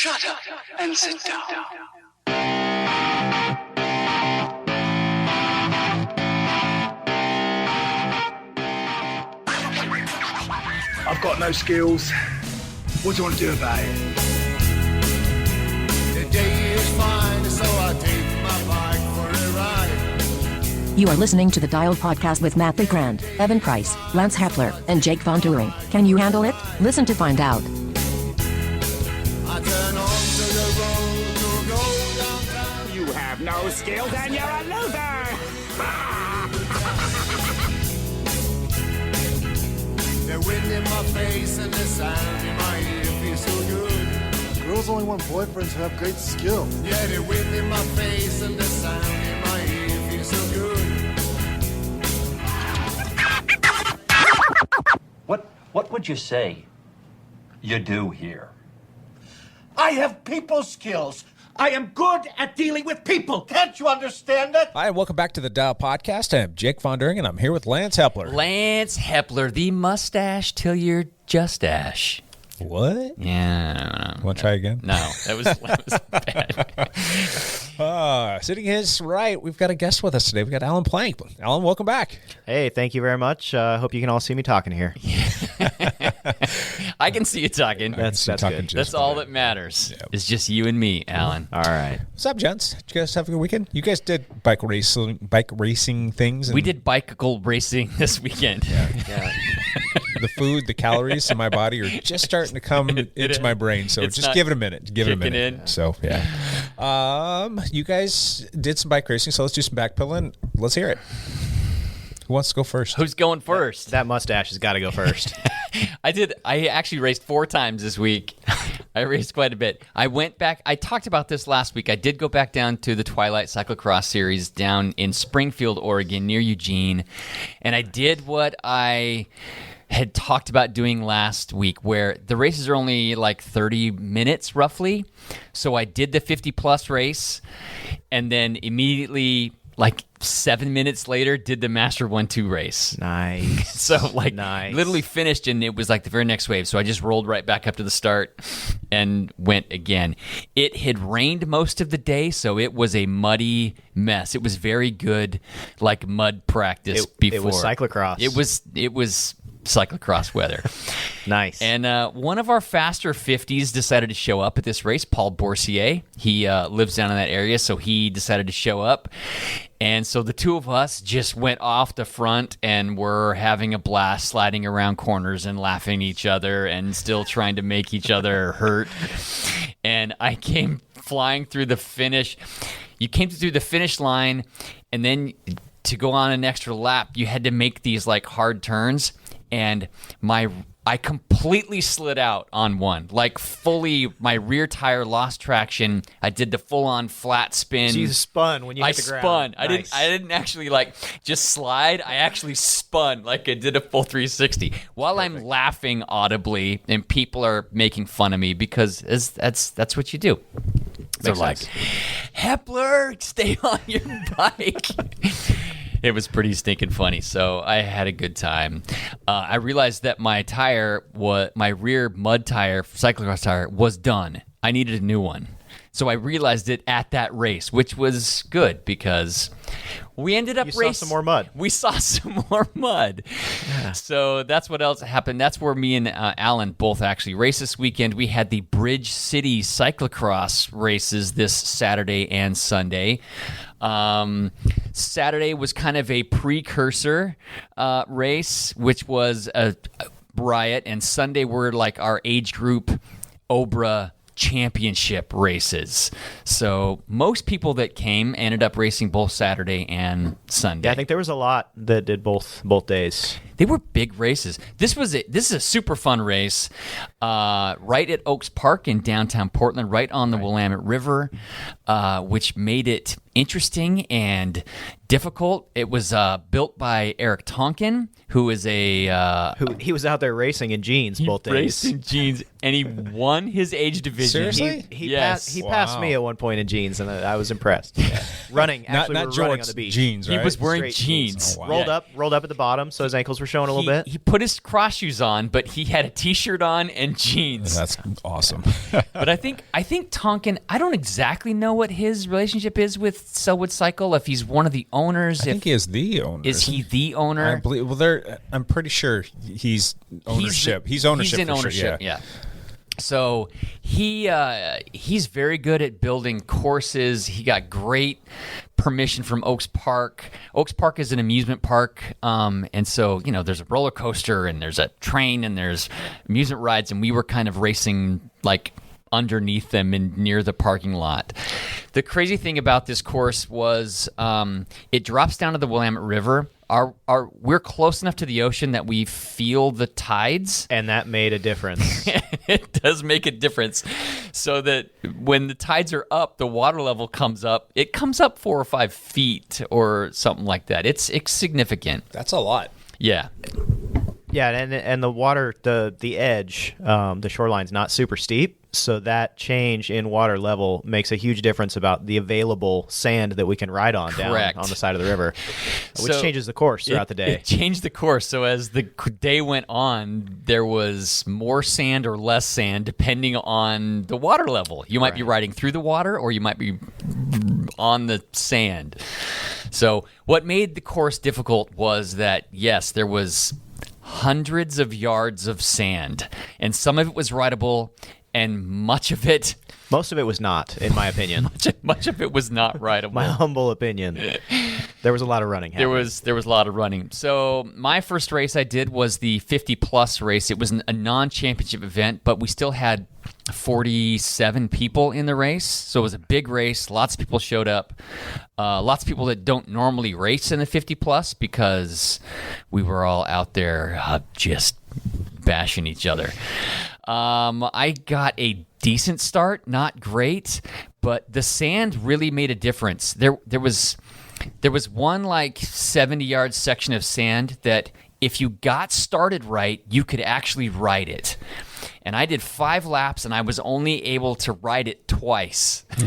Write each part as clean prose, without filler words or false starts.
Shut up and sit down. I've got no skills. What do you want to do about it? The day is fine, so I take my bike for a ride. You are listening to the Dial Podcast with Matt Grand, Evan Price, Lance Hepler, and Jake Von Turing. Can you handle it? Listen to find out. I turn onto the road to go downtown. You have no skills and you're a loser! The wind in my face and the sound in my ear feels so good. Girls only want boyfriends who have great skill. Yeah, the wind in my face and the sound in my ear feels so good. What would you say you do here? I have people skills. I am good at dealing with people. Can't you understand that? Hi, and welcome back to the Dial Podcast. I'm Jake Von Turing, and I'm here with Lance Hepler. Lance Hepler, the mustache till you're just ash. What? Yeah. Want to try again? No, that was bad. Sitting his right, we've got a guest with us today. We've got Alan Plank. Alan, welcome back. Hey, thank you very much. Hope you can all see me talking here. I can see you talking. That's good. That's all that matters. Yep. It's just you and me, Alan. All right. What's up, gents? Did you guys have a good weekend? You guys did bike racing things. We did bicycle racing this weekend. Yeah. The food, the calories in my body are just starting to come into my brain. So just give it a minute. Give it a minute. In. So, yeah. You guys did some bike racing, so let's do some backpedaling. Let's hear it. Who wants to go first? Who's going first? That mustache has got to go first. I actually raced 4 times this week. I raced quite a bit. I went back. I talked about this last week. I did go back down to the Twilight Cyclocross Series down in Springfield, Oregon, near Eugene. And I did what I had talked about doing last week, where the races are only like 30 minutes roughly. So I did the 50-plus race, and then immediately, like 7 minutes later, did the Master 1-2 race. Nice. So, literally finished, and it was like the very next wave. So I just rolled right back up to the start and went again. It had rained most of the day, so it was a muddy mess. It was very good, like mud practice before. It was cyclocross. It was cyclocross weather. Nice. And one of our faster 50s decided to show up at this race, Paul Boursier. He lives down in that area, so he decided to show up. And so the two of us just went off the front and were having a blast, sliding around corners and laughing at each other and still trying to make each other hurt. And I came flying through the finish. You came through the finish line, and then to go on an extra lap, you had to make these like hard turns. And I completely slid out on one, like fully. My rear tire lost traction. I did the full-on flat spin. So you spun when you hit the ground. I spun. I didn't actually like just slide. I actually spun, like I did a full 360 while I'm laughing audibly, and people are making fun of me because that's what you do. They're like, "Hepler, stay on your bike." It was pretty stinking funny, so I had a good time. I realized that my rear mud tire, cyclocross tire, was done. I needed a new one. So I realized it at that race, which was good because we ended up racing. You saw some more mud. We saw some more mud. Yeah. So that's what else happened. That's where me and Alan both actually raced this weekend. We had the Bridge City cyclocross races this Saturday and Sunday. Saturday was kind of a precursor race, which was a riot, and Sunday were like our age group Obra championship races. So most people that came ended up racing both Saturday and Sunday. Yeah, I think there was a lot that did both days. They were big races. This is a super fun race, right at Oaks Park in downtown Portland, right on the Willamette River, which made it interesting and difficult. It was built by Eric Tonkin, who is He was out there racing in jeans both days. raced in jeans, and he won his age division. Seriously? He Yes. passed me at one point in jeans, and I was impressed. Running, actually, not we were running on jorts, the beach. jeans, right? He was wearing Straight jeans. Oh, wow. Rolled up at the bottom, so his ankles were showing a little bit. He put his cross shoes on, but he had a T-shirt on and jeans. That's awesome. But I think Tonkin. I don't exactly know what his relationship is with Selwood Cycle. If he's one of the owners, I think he is the owner. is he the owner? I believe. Well, I'm pretty sure he's ownership. He's ownership. He's in for ownership. Sure, yeah. So he's very good at building courses. He got great permission from Oaks Park. Oaks Park is an amusement park, and so there's a roller coaster and there's a train and there's amusement rides, and we were kind of racing like underneath them and near the parking lot. The crazy thing about this course was it drops down to the Willamette River. We're close enough to the ocean that we feel the tides. And that made a difference. It does make a difference. So that when the tides are up, the water level comes up. It comes up 4 or 5 feet or something like that. It's significant. That's a lot. Yeah. Yeah, and the water, the edge, the shoreline's not super steep, so that change in water level makes a huge difference about the available sand that we can ride on Correct. down on the side of the river, which So changes the course throughout the day. It changed the course. So as the day went on, there was more sand or less sand depending on the water level. You might be riding through the water or you might be on the sand. So what made the course difficult was that, yes, there was hundreds of yards of sand, and some of it was rideable, and most of it was not, in my opinion. much of it was not rideable. My humble opinion. There was a lot of running happening. There was a lot of running. So my first race I did was the 50-plus race. It was a non-championship event, but we still had 47 people in the race. So it was a big race. Lots of people showed up. Lots of people that don't normally race in the 50-plus because we were all out there just bashing each other. I got a decent start, not great, but the sand really made a difference. There was one like 70-yard section of sand that if you got started right, you could actually ride it. And I did 5 laps, and I was only able to ride it twice. Oh,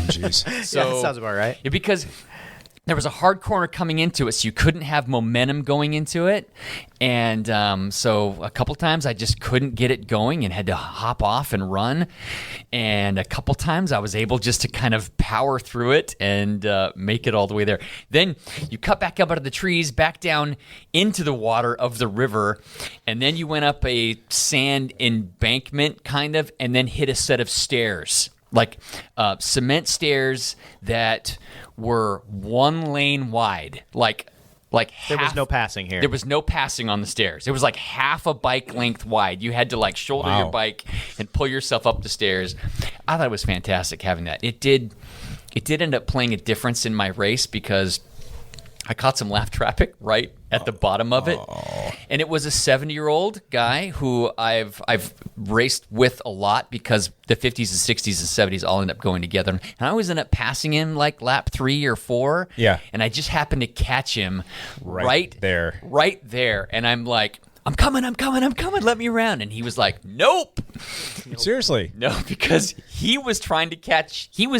jeez. So, yeah, that sounds about right. Because there was a hard corner coming into it, so you couldn't have momentum going into it. And so a couple times I just couldn't get it going and had to hop off and run. And a couple times I was able just to kind of power through it and make it all the way there. Then you cut back up out of the trees, back down into the water of the river, and then you went up a sand embankment kind of, and then hit a set of stairs. Like cement stairs that were 1 lane wide, like There was half, no passing here. There was no passing on the stairs. It was like half a bike length wide. You had to like shoulder your bike and pull yourself up the stairs. I thought it was fantastic having that. It did end up playing a difference in my race because I caught some lap traffic right at the bottom of it. And it was a 70-year-old guy who I've raced with a lot because the 50s and 60s and 70s all end up going together. And I always end up passing him like lap 3 or 4. Yeah. And I just happened to catch him Right there. Right there. And I'm like, I'm coming, let me around. And he was like, nope. Seriously? No, because he was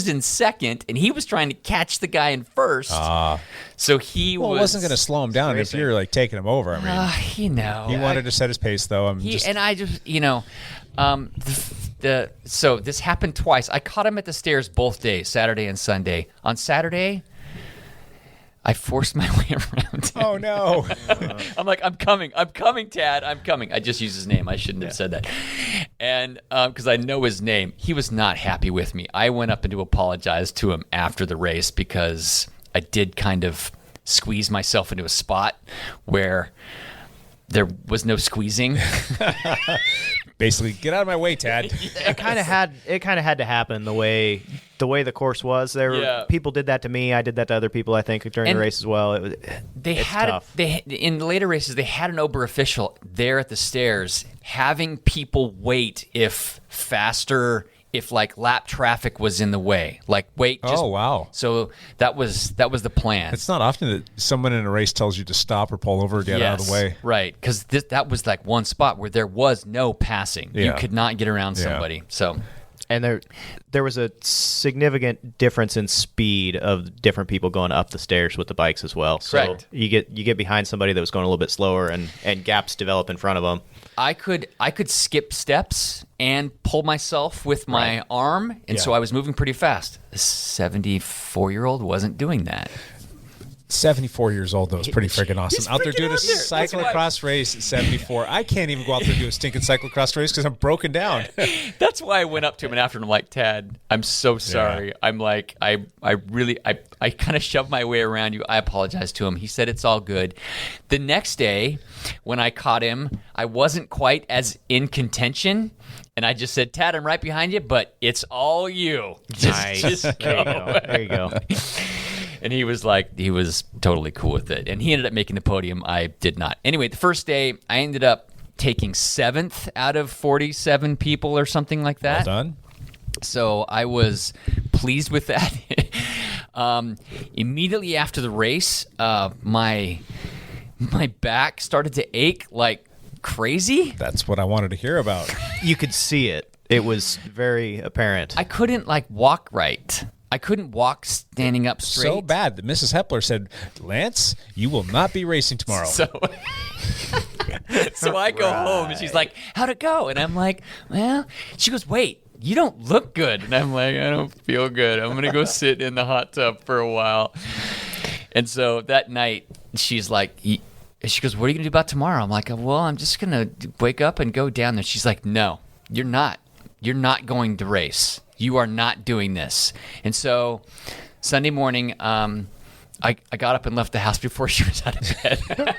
in second, and he was trying to catch the guy in first. So he Well, it wasn't going to slow him down if you're like taking him over. I mean, he wanted to set his pace, though. So this happened twice. I caught him at the stairs both days, Saturday and Sunday. On Saturday, I forced my way around him. Oh, no. I'm like, I'm coming, Tad, I'm coming. I just used his name. I shouldn't have said that. And because I know his name, he was not happy with me. I went up and to apologize to him after the race because I did kind of squeeze myself into a spot where there was no squeezing. Basically, get out of my way, Tad. It kind of had to happen the way the course was. People did that to me. I did that to other people. I think during the race as well. It's tough. In the later races they had an Ober official there at the stairs having people wait if faster if like lap traffic was in the way. Like wait. Just, Oh, wow. So that was the plan. It's not often that someone in a race tells you to stop or pull over or get out of the way. Right, because that was like one spot where there was no passing. You Yeah. could not get around Yeah. somebody. So And there was a significant difference in speed of different people going up the stairs with the bikes as well. So Correct. you get behind somebody that was going a little bit slower, and gaps develop in front of them. I could skip steps and pull myself with my arm, and Yeah. so I was moving pretty fast. The 74-year-old wasn't doing that. 74 years old, though, is pretty freaking awesome. Out there freaking doing a out there. That's why- cyclocross race at 74. I can't even go out there and do a stinking cyclocross race because I'm broken down. That's why I went up to him and after him, I'm like, Tad, I'm so sorry. I'm like, I kind of shoved my way around you. I apologize to him. He said it's all good. The next day, when I caught him, I wasn't quite as in contention. And I just said, Tad, I'm right behind you, but it's all you. Just There you go. go. There you go. And he was totally cool with it. And he ended up making the podium. I did not. Anyway, the first day, I ended up taking 7th out of 47 people or something like that. Well done. So I was pleased with that. Immediately after the race, my back started to ache like crazy. That's what I wanted to hear about. You could see it. It was very apparent. I couldn't like walk right. I couldn't walk standing up straight. So bad that Mrs. Hepler said, Lance, you will not be racing tomorrow. So I go home and she's like, how'd it go? And I'm like, well, she goes, wait, you don't look good. And I'm like, I don't feel good. I'm going to go sit in the hot tub for a while. And so that night she's like, she goes, what are you going to do about tomorrow? I'm like, well, I'm just going to wake up and go down there. She's like, no, you're not. You're not going to race. You are not doing this. And so Sunday morning, I got up and left the house before she was out of bed.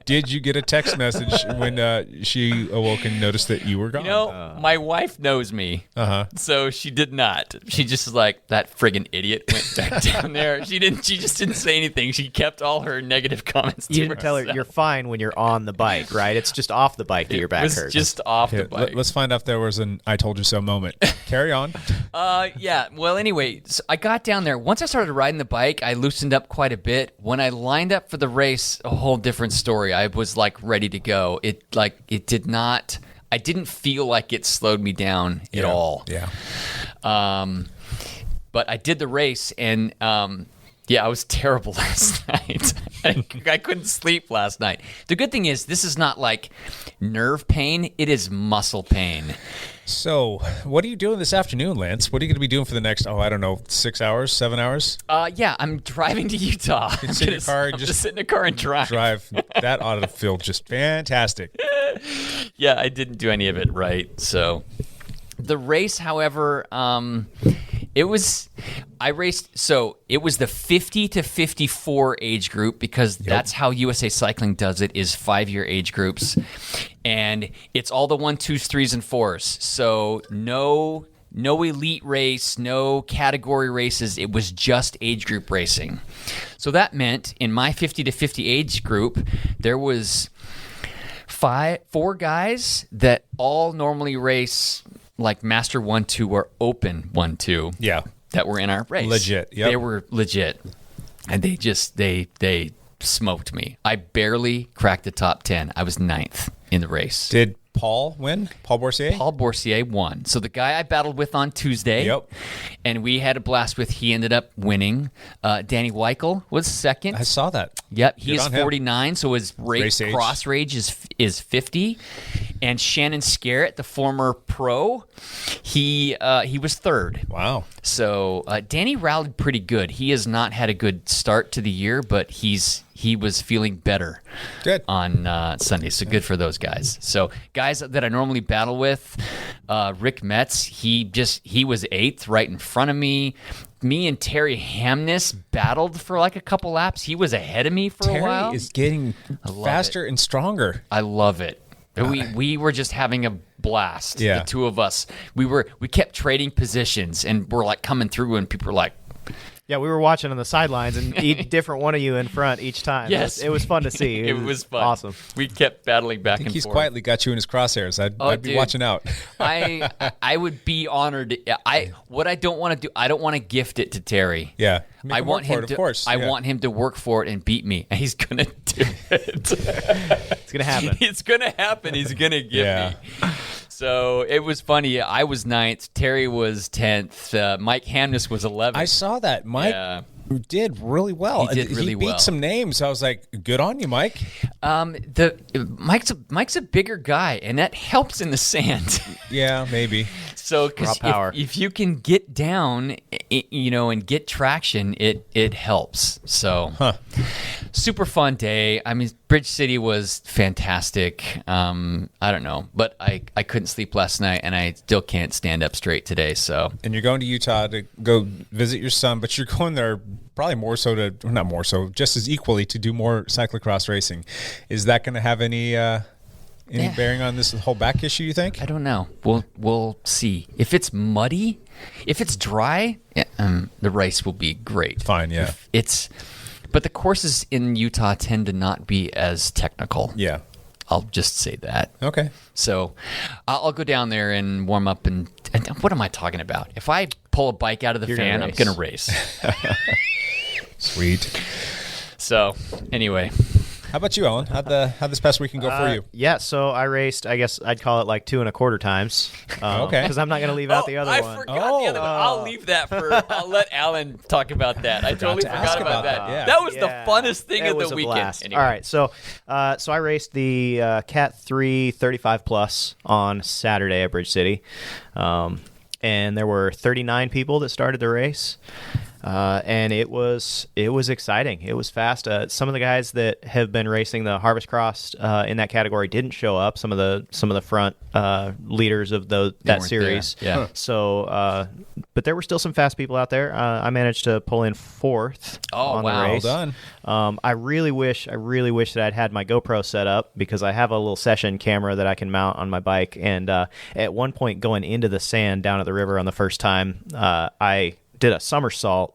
Did you get a text message when she awoke and noticed that you were gone? You know, my wife knows me, so she did not. She just was like, that friggin' idiot went back down there. She just didn't say anything. She kept all her negative comments to You didn't tell her herself. you're fine when you're on the bike, right? It's just off the bike that your back It was hurts. just off Here, the bike. let's find out if there was an I told you so moment. Carry on. Yeah. Well, anyway, so I got down there. Once I started riding the bike, I loosened up quite a bit. When I lined up for the race, a whole different story. I was like ready to go. It did not. I didn't feel like it slowed me down at all. Yeah. But I did the race, and I was terrible last night. I couldn't sleep last night. The good thing is, this is not like nerve pain. It is muscle pain. So, what are you doing this afternoon, Lance? What are you going to be doing for the next, 6 hours, 7 hours? I'm driving to Utah. You sit in your car and I'm just sit in the car and drive. That ought to feel just fantastic. Yeah, I didn't do any of it right. So the race, however, it was the 50 to 54 age group because that's how USA Cycling does it, is 5-year age groups. And it's all the 1, 2s, 3s, and 4s. So no elite race, no category races. It was just age group racing. So that meant in my 50 to 50 age group, there was 4 guys that all normally race like Master 1-2 or Open 1-2. Yeah. That were in our race. Legit, yep. They were legit. And they smoked me. I barely cracked the top 10. I was 9th in the race. Did Paul win? Paul Boursier? Paul Boursier won. So the guy I battled with on Tuesday, and we had a blast with, he ended up winning. Danny Weichel was second. I saw that. Yep, Good he is on him. 49, so his Race age. cross range is 50. And Shannon Scarrett, the former pro, he was third. Wow. So Danny rallied pretty good. He has not had a good start to the year, but he was feeling better on Sunday. So good for those guys. So guys that I normally battle with, Rick Metz, he was 8th right in front of me. Me and Terry Hamness battled for like a couple laps. He was ahead of me for a while. Terry is getting faster and stronger. I love it. We were just having a blast. Yeah. The two of us. We kept trading positions and we're like coming through and people were like, Yeah, we were watching on the sidelines, and each different one of you in front each time. Yes. It was fun to see. It was fun. Awesome. We kept battling back I think and he's forth. quietly got you in his crosshairs. I'd be dude. watching out. I would be honored. What I don't want to do, I don't want to gift it to Terry. Yeah. Make I him want work for him it, to. of course. I Yeah. want him to work for it and beat me, and he's gonna do it. It's going to happen. It's gonna happen. He's gonna give Yeah. me. So it was funny. I was 9th. Terry was 10th. Mike Hamness was 11th. I saw that. Mike did really well. He did really He beat well. some names. I was like, good on you, Mike. Mike's a bigger guy, and that helps in the sand. Yeah, maybe. So, because Raw power. if you can get down, and get traction, it helps. So, super fun day. I mean, Bridge City was fantastic. I don't know, but I couldn't sleep last night, and I still can't stand up straight today. So, And you're going to Utah to go visit your son, but you're going there probably not more so, just as equally to do more cyclocross racing. Is that going to have any bearing on this whole back issue, you think? I don't know. We'll see. If it's muddy, if it's dry, the race will be great. Fine, yeah. But the courses in Utah tend to not be as technical. Yeah. I'll just say that. Okay. So I'll go down there and warm up. And what am I talking about? If I pull a bike out of the You're fan, gonna I'm going to race. Sweet. So anyway. How about you, Ellen? How'd this past weekend go for you? Yeah, so I raced, I guess I'd call it like 2 1/4 times. Okay. Because I'm not going to leave out the other I one. forgot the other one. I'll leave that I'll let Alan talk about that. I totally to forgot ask about about that. that, yeah. That was the Yeah. funnest thing It of was the a weekend. blast. Anyway. All right, so I raced the Cat 3 35 Plus on Saturday at Bridge City. And there were 39 people that started the race. And it was exciting. It was fast. Some of the guys that have been racing the Harvest Cross in that category didn't show up. Some of the front leaders of that weren't series. there. Yeah. So, but there were still some fast people out there. I managed to pull in 4th on wow. the race. Well done. I really wish that I'd had my GoPro set up because I have a little session camera that I can mount on my bike. And at one point going into the sand down at the river on the first time, I did a somersault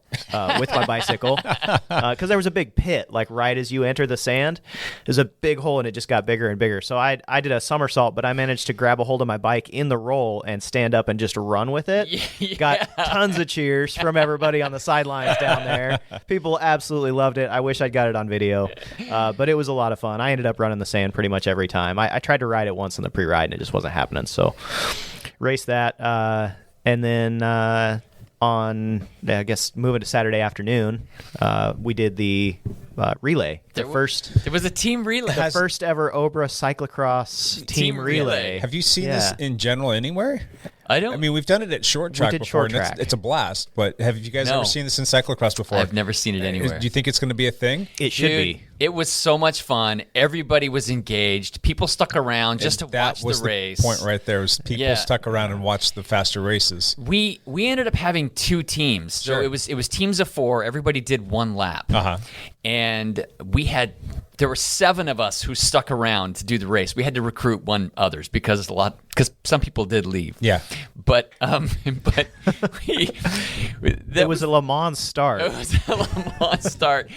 with my bicycle because there was a big pit like right as you enter the sand. There's a big hole and it just got bigger and bigger. So I did a somersault, but I managed to grab a hold of my bike in the roll and stand up and just run with it. Yeah. Got tons of cheers from everybody on the sidelines down there. People absolutely loved it. I wish I'd got it on video, but it was a lot of fun. I ended up running the sand pretty much every time. I tried to ride it once in the pre-ride and it just wasn't happening. So raced that and then on, I guess, moving to Saturday afternoon, we did the relay. There was a team relay. The first ever Obra cyclocross team relay. Have you seen this in general anywhere? I don't. I mean, we've done it at short track did before, short and track. it's a blast. But have you guys No. ever seen this in cyclocross before? I've never seen it anywhere. Do you think it's going to be a thing? It should Dude, be. It was so much fun. Everybody was engaged. People stuck around just to That watch was the race. point right there. Was people Yeah. stuck around and watched the faster races. We ended up having 2 teams. So Sure. it was teams of 4. Everybody did 1 lap. Uh-huh. And there were 7 of us who stuck around to do the race. We had to recruit others because some people did leave. Yeah. But It was a Le Mans start. It was a Le Mans start.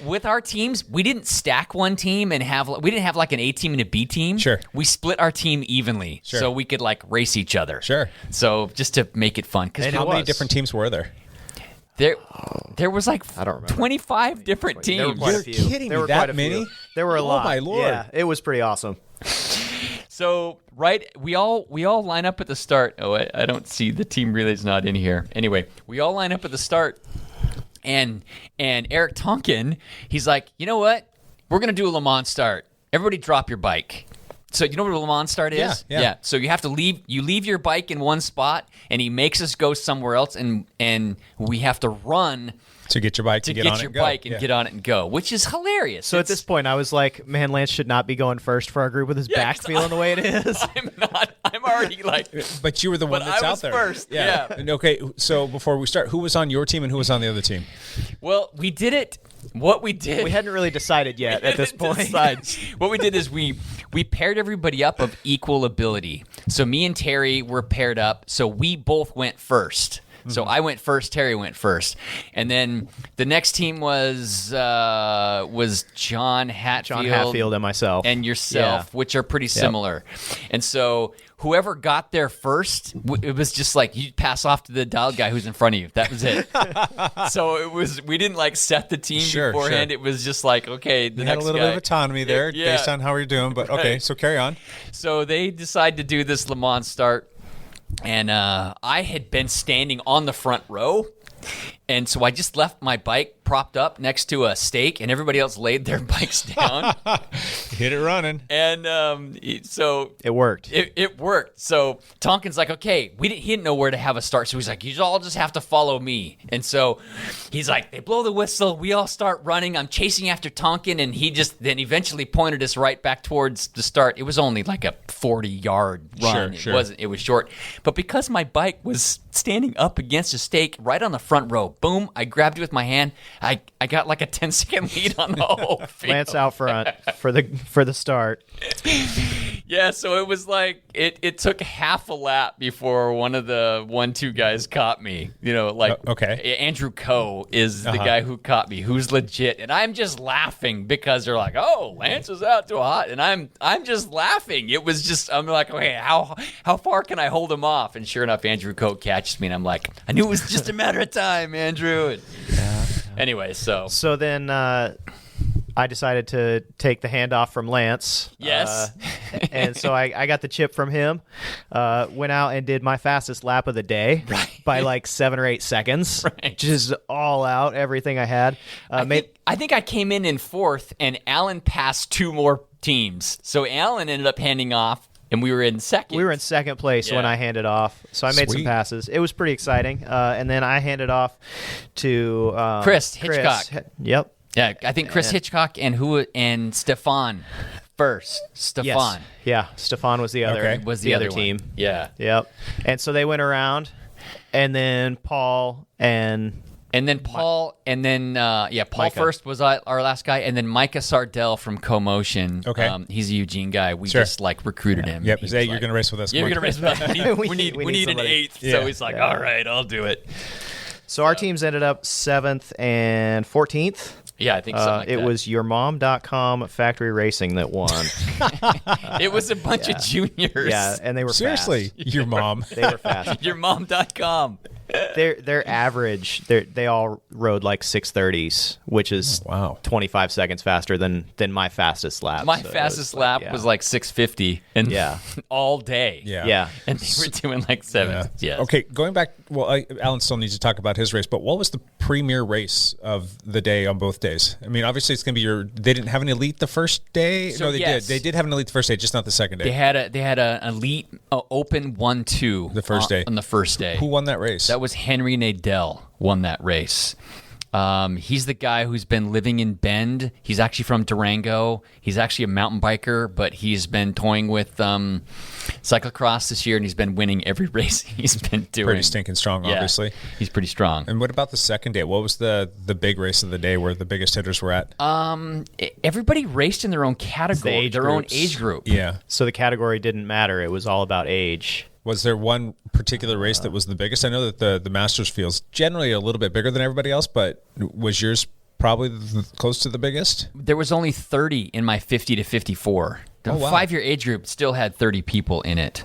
With our teams, we didn't stack one team and we didn't have like an A team and a B team. Sure. We split our team evenly so we could like race each other. Sure. So just to make it fun. Because How many different teams were there? there was like I don't remember. 25 different There were teams. quite a You're few. kidding There me, were that quite a many? few. There were a Oh, lot. my Lord. Yeah, it was pretty awesome. So we all line up at the start. Oh, I don't see the team relay's not in here. Anyway, we all line up at the start, and Eric Tonkin, he's like, you know what? We're gonna do a Le Mans start. Everybody, drop your bike. So you know what a Le Mans start is? Yeah. So you have to leave your bike in one spot, and he makes us go somewhere else, and we have to run To get your bike, to get get on your it and go. bike and Yeah. get on it and go, which is hilarious. So at this point, I was like, man, Lance should not be going first for our group with his back 'cause feeling the way it is. I'm already like. But you were the one But that's I out was there. first, yeah. And okay, so before we start, who was on your team and who was on the other team? Well, we did it. What we did. We hadn't really decided yet at this point. What we did is we paired everybody up of equal ability. So me and Terry were paired up. So we both went first. So I went first, Terry went first. And then the next team was John Hatfield and myself. and yourself, which are pretty similar. And so whoever got there first, it was just like you pass off to the dialed guy who's in front of you. That was it. So we didn't like set the team beforehand. Sure. It was just like, okay, the You next had a little guy. bit of autonomy there Yeah. based on how we're doing, but okay, so carry on. So they decide to do this Le Mans start, and I had been standing on the front row, and so I just left my bike propped up next to a stake, and everybody else laid their bikes down. Hit it running. And so It worked. It worked. So Tonkin's like, okay, he didn't know where to have a start, so he's like, you all just have to follow me. And so he's like, they blow the whistle, we all start running. I'm chasing after Tonkin, and he just then eventually pointed us right back towards the start. It was only like a 40-yard run. Sure. It was short. But because my bike was standing up against a stake right on the front row, boom, I grabbed it with my hand. I got like a 10-second lead on the whole field. Lance out front for the start. Yeah, so it was like it took half a lap before one of the 1-2 guys caught me. You know, like okay. Andrew Coe is the guy who caught me, who's legit, and I'm just laughing because they're like, "Oh, Lance is out to a hot," and I'm just laughing. It was just I'm like, okay, how far can I hold him off? And sure enough, Andrew Coe catches me, and I'm like, I knew it was just a matter of time, Andrew. And anyway, so then I decided to take the handoff from Lance. Yes. And so I got the chip from him, went out and did my fastest lap of the day by like 7 or 8 seconds. Right. Just all out, everything I had. I think I came in fourth, and Alan passed 2 more teams. So Alan ended up handing off, and we were in second. We were in second place when I handed off, so I made some Sweet. passes. It was pretty exciting. And then I handed off to Chris Hitchcock. Yep. Yeah, I think Chris Hitchcock and Stefan first. Stefan. Yes. Yeah, Stefan was the other Okay. Was the other other team. one. Yeah. Yep. And so they went around, and then Paul, and then Paul Micah. first was our last guy, and then Micah Sardell from CoMotion. Okay. He's a Eugene guy. We Sure. just like recruited him. Yep. He was Hey, you're like, going to race with us. Yeah, Come you're on. gonna race with us. We need an somebody. 8th. Yeah. So he's like, all right, I'll do it. So our teams ended up 7th and 14th. Yeah, I think something like It that. was yourmom.com factory racing that won. It was a bunch of juniors. Yeah, and they were Seriously, fast. your mom. They were fast. Yourmom.com. Their average, they all rode like 6:30s, which is Wow. 25 seconds faster than my fastest lap. My So it fastest was lap yeah. was like 6:50, and Yeah. all day. Yeah. Yeah. And they were doing like 7. Yeah. Okay, going back, well, Alan still needs to talk about his race, but what was the premier race of the day on both days? I mean, obviously it's going to be they didn't have an elite the first day? So, no, they yes. did. They did have an elite the first day, just not the second day. They had an elite open 1-2 The first day. on the first day. Who won that race? That was Henry Nadell won that race. He's the guy who's been living in Bend. He's actually from Durango. He's actually a mountain biker, but he's been toying with cyclocross this year, and he's been winning every race he's been doing. Pretty stinking strong, Yeah, obviously. he's pretty strong. And what about the second day? What was the big race of the day where the biggest hitters were at? Everybody raced in their own category, age their own groups. age group. Yeah. So the category didn't matter. It was all about age. Was there one particular race that was the biggest? I know that the Masters field's generally a little bit bigger than everybody else, but was yours probably close to the biggest? There was only 30 in my 50 to 54. The Oh, wow. 5-year age group still had 30 people in it.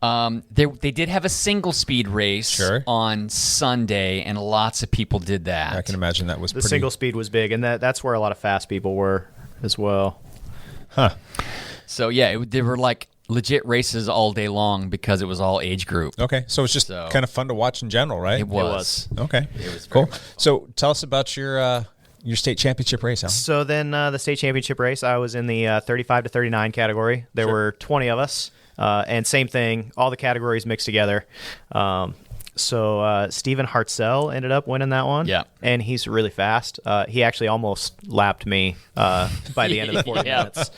They did have a single speed race Sure. on Sunday, and lots of people did that. I can imagine that was The pretty... single speed was big, and that's where a lot of fast people were as well. Huh. So yeah, they were like legit races all day long because it was all age group. Okay, so it's just So- kind of fun to watch in general, right? It was. Okay, was very cool. much So tell us about your state championship race, Alan. So then the state championship race, I was in the 35 to 39 category. There were 20 of us, and same thing, all the categories mixed together. So Stephen Hartzell ended up winning that one. Yeah. And he's really fast. He actually almost lapped me by the end of the 40 Yeah. minutes.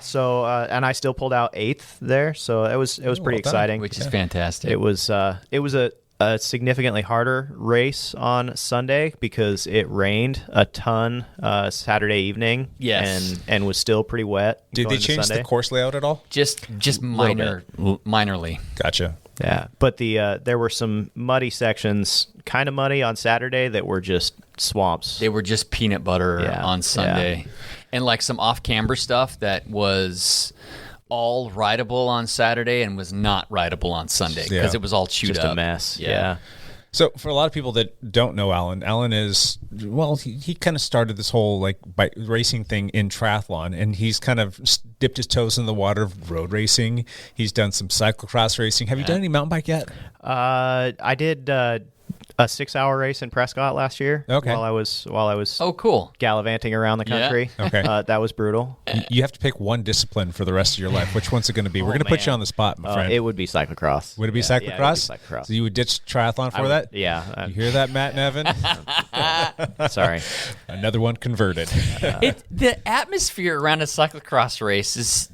So and I still pulled out 8th there, so it was pretty well done. exciting. Which is fantastic. It was a significantly harder race on Sunday because it rained a ton Saturday evening. Yes. and was still pretty wet. Did going they into change Sunday. the course layout at all? just minorly. Gotcha. Yeah, but there were some muddy sections, kind of muddy on Saturday that were just swamps. They were just peanut butter on Sunday. And like some off-camber stuff that was all rideable on Saturday and was not rideable on Sunday because it was all chewed just up. A mess. Yeah. So for a lot of people that don't know Alan is, well, he kind of started this whole like bike racing thing in triathlon, and he's kind of dipped his toes in the water of road racing. He's done some cyclocross racing. Have you done any mountain bike yet? I did a 6-hour race in Prescott last year. Okay. While I was Oh, cool. gallivanting around the country. Yeah. Okay. That was brutal. You have to pick one discipline for the rest of your life. Which one's it going to be? We're going to put you on the spot, my friend. It would be cyclocross. Would it be cyclocross? Yeah, it would be cyclocross. So you would ditch triathlon for that? Yeah. You hear that, Matt and Evan? Sorry. Another one converted. The atmosphere around a cyclocross race is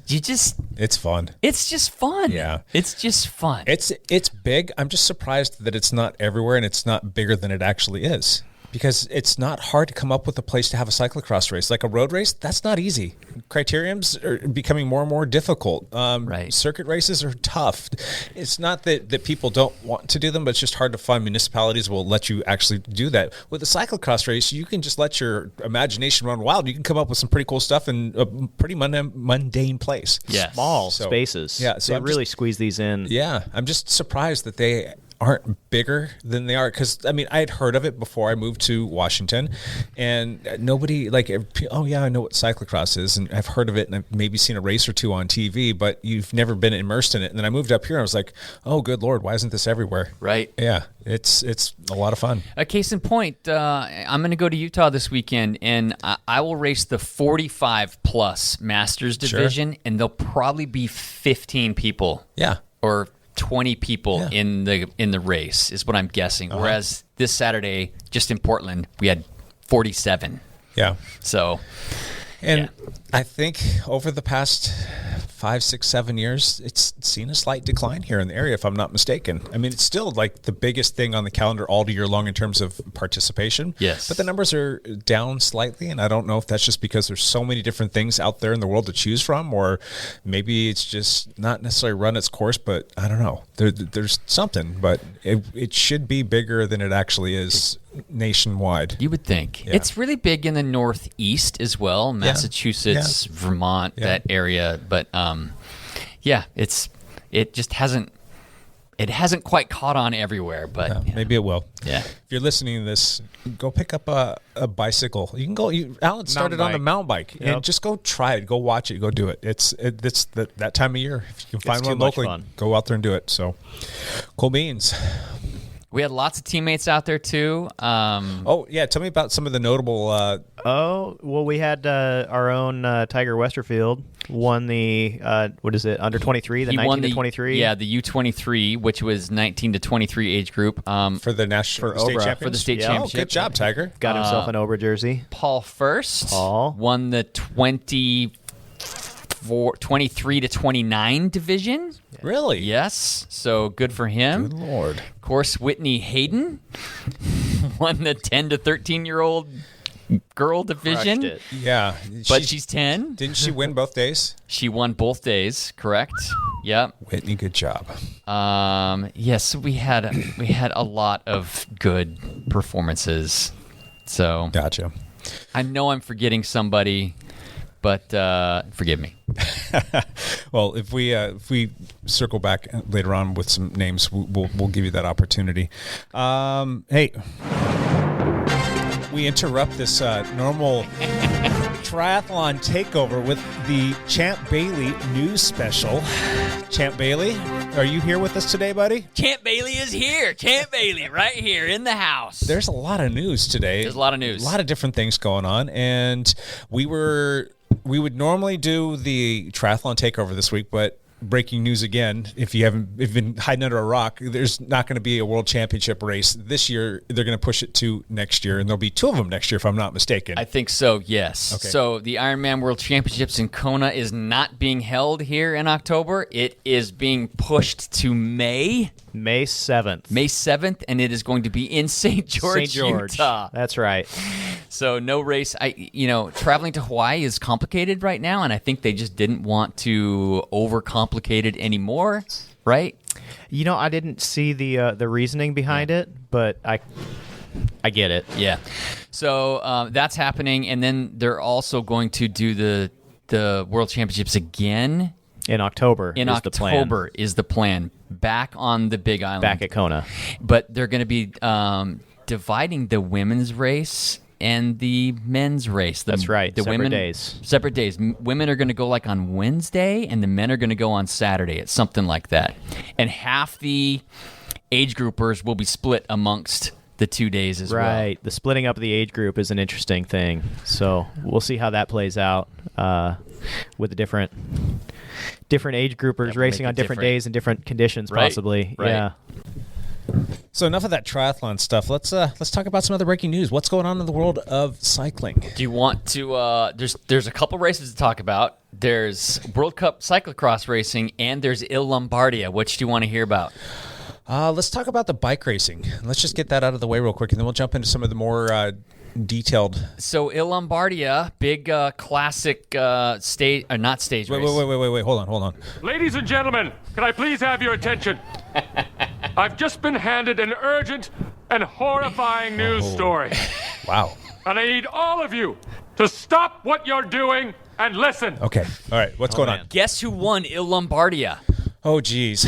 It's fun. it's just fun. Yeah. It's just fun. It's big. I'm just surprised that it's not everywhere and it's not bigger than it actually is. Because it's not hard to come up with a place to have a cyclocross race. Like a road race, that's not easy. Criteriums are becoming more and more difficult. Right. Circuit races are tough. It's not that people don't want to do them, but it's just hard to find municipalities will let you actually do that. With a cyclocross race, you can just let your imagination run wild. You can come up with some pretty cool stuff in a pretty mundane place. Yes. Small So- spaces. Yeah, so they I'm really squeeze these in. Yeah, I'm just surprised that they aren't bigger than they are, because I mean I had heard of it before I moved to Washington, and nobody like, oh yeah, I know what cyclocross is, and I've heard of it, and I've maybe seen a race or two on TV, but you've never been immersed in it. And then I moved up here and I was like, oh good Lord, why isn't this everywhere? Right. Yeah, it's a lot of fun. A case in point, I'm going to go to Utah this weekend, and I will race the 45-plus Masters division, and there'll probably be 15 people. Yeah. Or 20 people in the race is what I'm guessing. Whereas this Saturday, just in Portland, we had 47. Yeah. So, and I think over the past 5, 6, 7 years, it's seen a slight decline here in the area, if I'm not mistaken. I mean, it's still like the biggest thing on the calendar all year long in terms of participation. Yes. But the numbers are down slightly, and I don't know if that's just because there's so many different things out there in the world to choose from, or maybe it's just not necessarily run its course, but I don't know. There's something, but it should be bigger than it actually is nationwide. You would think. Yeah. It's really big in the Northeast as well, Massachusetts, Vermont, that area. But it just hasn't quite caught on everywhere. But maybe it will. Yeah. If you're listening to this, go pick up a bicycle. You can go. Alan started on a mountain bike, and just go try it. Go watch it. Go do it. It's that time of year. If you can find one locally, go out there and do it. So, cool beans. We had lots of teammates out there too. Oh yeah, tell me about some of the notable. We had our own Tiger Westerfield won the under 23, the 19 to 23. Yeah, the U23, which was 19 to 23 age group. For the national state championship. For the state championship. Oh, good job, Tiger. Got himself an Obra jersey. Paul First won the 23 to 29 division. Really? Yes. So good for him. Good Lord. Of course, Whitney Hayden won the 10 to 13-year-old girl division. Crushed it. Yeah. But she's 10. Didn't she win both days? She won both days, correct? Yep. Whitney, good job. Yes, we had a lot of good performances. So Gotcha. I know I'm forgetting somebody, but forgive me. Well, if we circle back later on with some names, we'll give you that opportunity. Hey, we interrupt this normal triathlon takeover with the Champ Bailey news special. Champ Bailey, are you here with us today, buddy? Champ Bailey is here. Champ Bailey right here in the house. There's a lot of news today. There's a lot of news. A lot of different things going on, and we would normally do the Triathlon Takeover this week, but breaking news again, if you've been hiding under a rock, there's not going to be a world championship race this year. They're going to push it to next year, and there'll be 2 of them next year, if I'm not mistaken. I think so, yes. Okay. So the Ironman World Championships in Kona is not being held here in October. It is being pushed to May 7th, and it is going to be in St. George, Utah. That's right. So no race. Traveling to Hawaii is complicated right now, and I think they just didn't want to overcomplicate it anymore, right? I didn't see the reasoning behind it, but I get it. Yeah. So that's happening, and then they're also going to do the World Championships again In October. Is the plan. Back on the Big Island. Back at Kona. But they're going to be dividing the women's race and the men's race. That's right. Separate days. Separate days. Women are going to go like on Wednesday, and the men are going to go on Saturday. It's something like that. And half the age groupers will be split amongst the 2 days as well. Right. The splitting up of the age group is an interesting thing. So we'll see how that plays out with the different age groupers racing on different days and different conditions, possibly. Right. Yeah. So enough of that triathlon stuff. Let's talk about some other breaking news. What's going on in the world of cycling? Do you want to? There's a couple races to talk about. There's World Cup cyclocross racing, and there's Il Lombardia. Which do you want to hear about? Let's talk about the bike racing. Let's just get that out of the way real quick, and then we'll jump into some of the more detailed. So Il Lombardia, big classic stage, not stage race. Wait. Hold on. Ladies and gentlemen, can I please have your attention? I've just been handed an urgent and horrifying news story. Wow. And I need all of you to stop what you're doing and listen. Okay. All right. What's going on? Guess who won Il Lombardia? Oh, geez.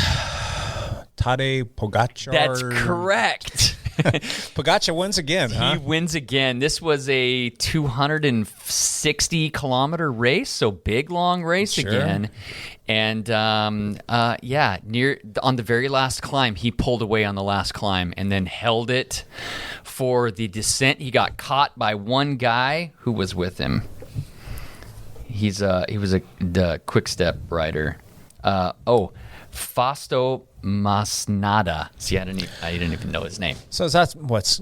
Tadej Pogačar. That's correct. Pogačar wins again, huh? He wins again. This was a 260-kilometer race, so big, long race again. And, near on the very last climb, he pulled away on the last climb and then held it for the descent. He got caught by one guy who was with him. He was the quick step rider. Fausto Masnada. See, I didn't even know his name. So that's what's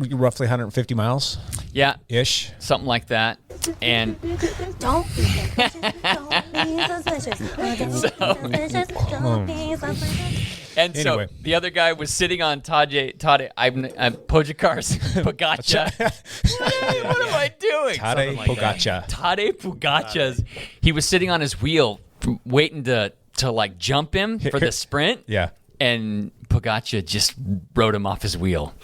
roughly 150 miles? Yeah. Ish. Something like that. And don't be suspicious. And so Anyway. the other guy was sitting on Pogačar's Pogačar. What am I doing? Tadej Pogačar. Tadej Pogačar's. He was sitting on his wheel, waiting to like jump him for the sprint. Yeah. And Pogačar just rode him off his wheel.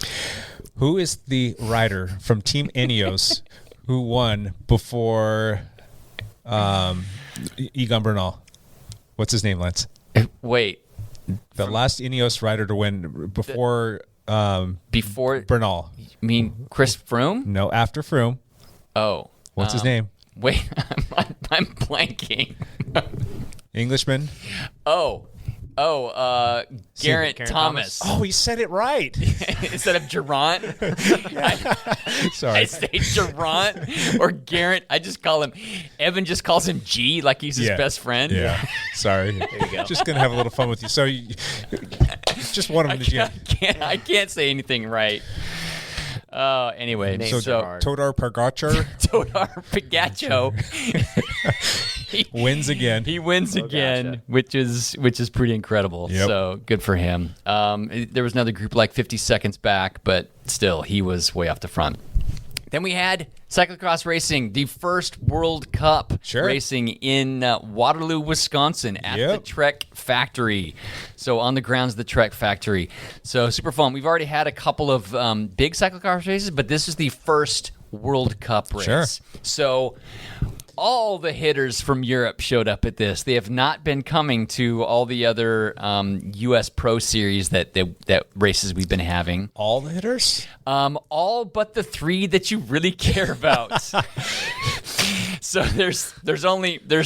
Who is the rider from Team Ineos who won before Egan Bernal? What's his name, Lance? Wait. The last Ineos rider to win before Bernal. You mean Chris Froome? No, after Froome. Oh. What's his name? Wait, I'm blanking. Englishman? Geraint Thomas. Oh, he said it right. Instead of Geraint. Sorry. I say Geraint or Geraint. I just call him, Evan just calls him G like he's his best friend. Yeah. Sorry. There you go. Just going to have a little fun with you. So, just one of them. I can't say anything right. Anyway, so Todor Pogačar. Todor Pogačar. He wins again. He wins again, which is pretty incredible. Yep. So good for him. There was another group like 50 seconds back, but still, he was way off the front. Then we had cyclocross racing, the first World Cup racing in Waterloo, Wisconsin at the Trek Factory. So on the grounds of the Trek Factory. So super fun. We've already had a couple of big cyclocross races, but this is the first World Cup race. Sure. So all the hitters from Europe showed up at this. They have not been coming to all the other U.S. Pro Series that races we've been having. All the hitters? All but the three that you really care about. So there's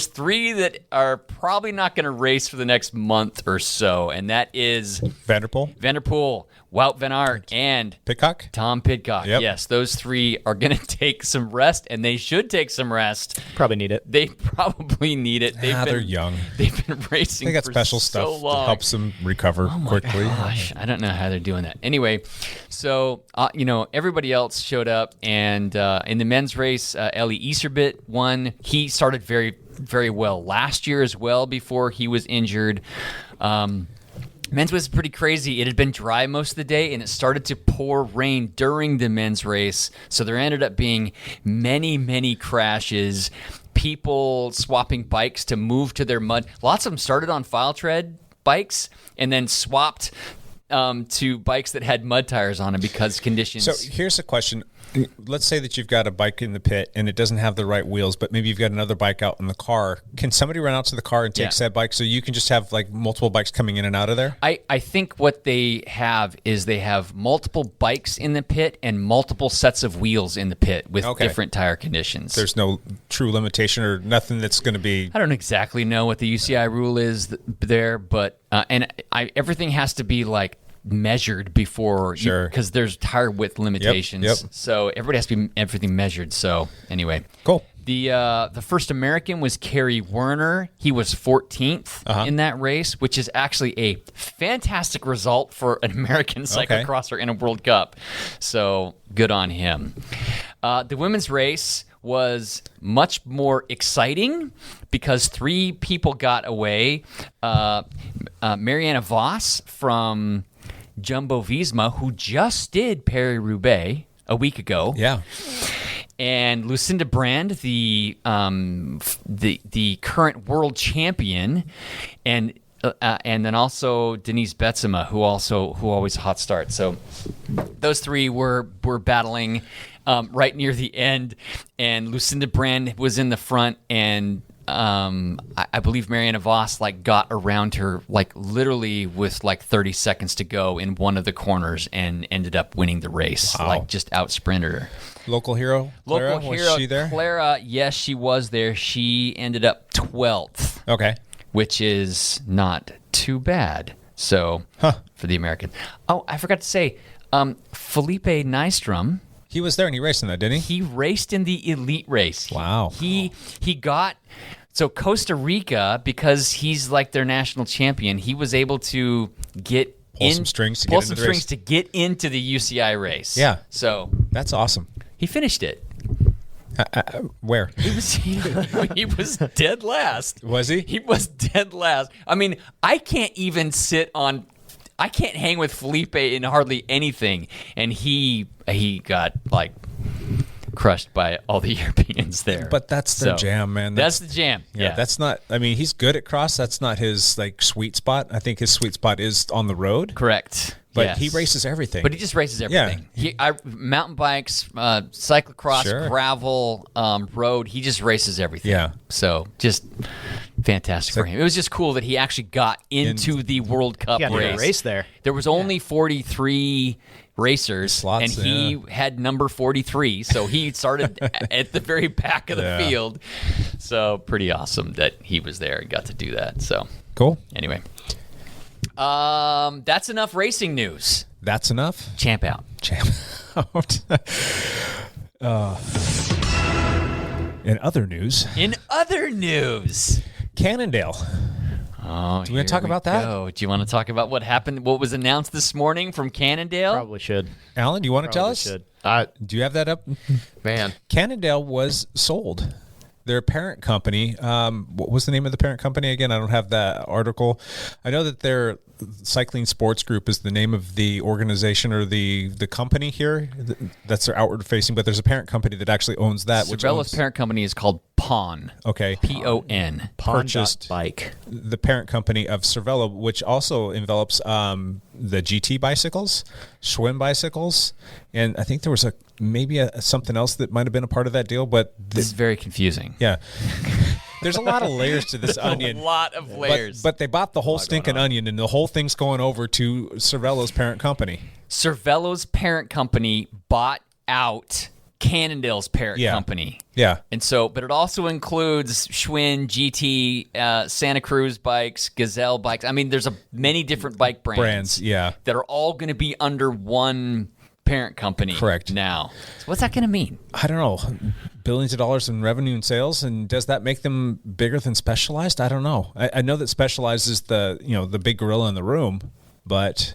three that are probably not going to race for the next month or so, and that is Vanderpool, Wout van Aert, and Pidcock. Tom Pidcock. Yep. Yes, those three are going to take some rest, and they should take some rest. Probably need it. They probably need it. They're young. They've been racing. They got for special so stuff long. that helps them recover quickly. Gosh, I don't know how they're doing that. Anyway, so everybody else showed up, and in the men's race, Eli Iserbyt won. He started very, very well last year as well before he was injured. Men's was pretty crazy. It had been dry most of the day, and it started to pour rain during the men's race. So there ended up being many, many crashes, people swapping bikes to move to their mud. Lots of them started on file tread bikes and then swapped to bikes that had mud tires on them because conditions. So here's a question. Let's say that you've got a bike in the pit and it doesn't have the right wheels, but maybe you've got another bike out in the car. Can somebody run out to the car and take said bike so you can just have like multiple bikes coming in and out of there? I think what they have is they have multiple bikes in the pit and multiple sets of wheels in the pit with different tire conditions. There's no true limitation or nothing that's going to be... I don't exactly know what the UCI rule is there, but everything has to be like measured before, because there's tire width limitations. Yep. So everybody has to be everything measured. So anyway, cool. The first American was Kerry Werner. He was 14th in that race, which is actually a fantastic result for an American cyclocrosser in a World Cup. So good on him. The women's race was much more exciting because 3 people got away. Marianne Vos from Jumbo Visma, who just did Paris-Roubaix a week ago. Yeah. And Lucinda Brand, the current world champion, and then also Denise Betsema, who always hot starts. So those 3 were battling right near the end, and Lucinda Brand was in the front, and I believe Marianne Vos got around her literally with 30 seconds to go in one of the corners and ended up winning the race. Wow. Just out sprinted her. Local hero Clara, was she there? Clara, yes, she was there. She ended up 12th. Okay. Which is not too bad. So for the American. Oh, I forgot to say, Felipe Nystrom. He was there and he raced in that, didn't he? He raced in the elite race. Wow. He got... So Costa Rica, because he's their national champion, he was able to pull some strings to get into the UCI race. Yeah. So that's awesome. He finished it. Where? He was dead last. Was he? He was dead last. I mean, I can't hang with Felipe in hardly anything, and he got crushed by all the Europeans there. But that's their jam, man. That's the jam. Yeah. That's not, I mean, he's good at cross. That's not his sweet spot. I think his sweet spot is on the road. Correct. But he races everything. But he just races everything. Yeah. Mountain bikes, cyclocross, gravel, road. He just races everything. Yeah. So just fantastic for him. It was just cool that he actually got into the World Cup race. There. There was only 43 racers, and he had number 43. So he started at the very back of the field. So pretty awesome that he was there and got to do that. So cool. Anyway. That's enough racing news. That's enough? Champ out. In other news, Cannondale. Oh, do we want to talk about that? Do you want to talk about what happened? What was announced this morning from Cannondale? Probably should. Alan, do you want to tell us? Should. Do you have that up? Man, Cannondale was sold. Their parent company, what was the name of the parent company again? I don't have that article. I know that their Cycling Sports Group is the name of the organization or the company here. That's their outward facing, but there's a parent company that actually owns that. Cervelo's parent company is called PON. Okay. PON. Purchased bike. The parent company of Cervelo, which also envelops the GT bicycles, Schwinn bicycles, and I think there was maybe something else that might have been a part of that deal, but this is very confusing. Yeah. There's a lot of layers to this onion. A lot of layers. But they bought the whole stinking onion, and the whole thing's going over to Cervelo's parent company. Cervelo's parent company bought out Cannondale's parent company. Yeah. And so, but it also includes Schwinn, GT, Santa Cruz bikes, Gazelle bikes. I mean, there's many different bike brands. That are all going to be under one parent company. Correct. Now. So what's that going to mean? I don't know. Billions of dollars in revenue and sales, and does that make them bigger than Specialized? I don't know. I know that Specialized is the big gorilla in the room, but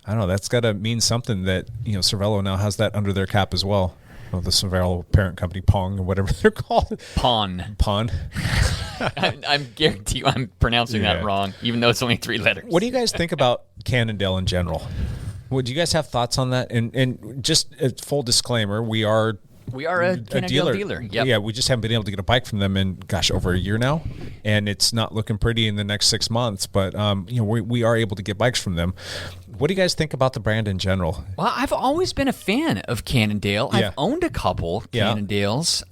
I don't know. That's got to mean something that Cervelo now has that under their cap as well. Well, the Cervelo parent company, Pong, or whatever they're called. PON. I'm guarantee you I'm pronouncing that wrong, even though it's only 3 letters. What do you guys think about Cannondale in general? Would you guys have thoughts on that? And just a full disclaimer, we are We are a Cannondale dealer. Yep. Yeah, we just haven't been able to get a bike from them in, over a year now, and it's not looking pretty in the next 6 months. But we are able to get bikes from them. What do you guys think about the brand in general? Well, I've always been a fan of Cannondale. Yeah. I've owned a couple Yeah. Cannondales,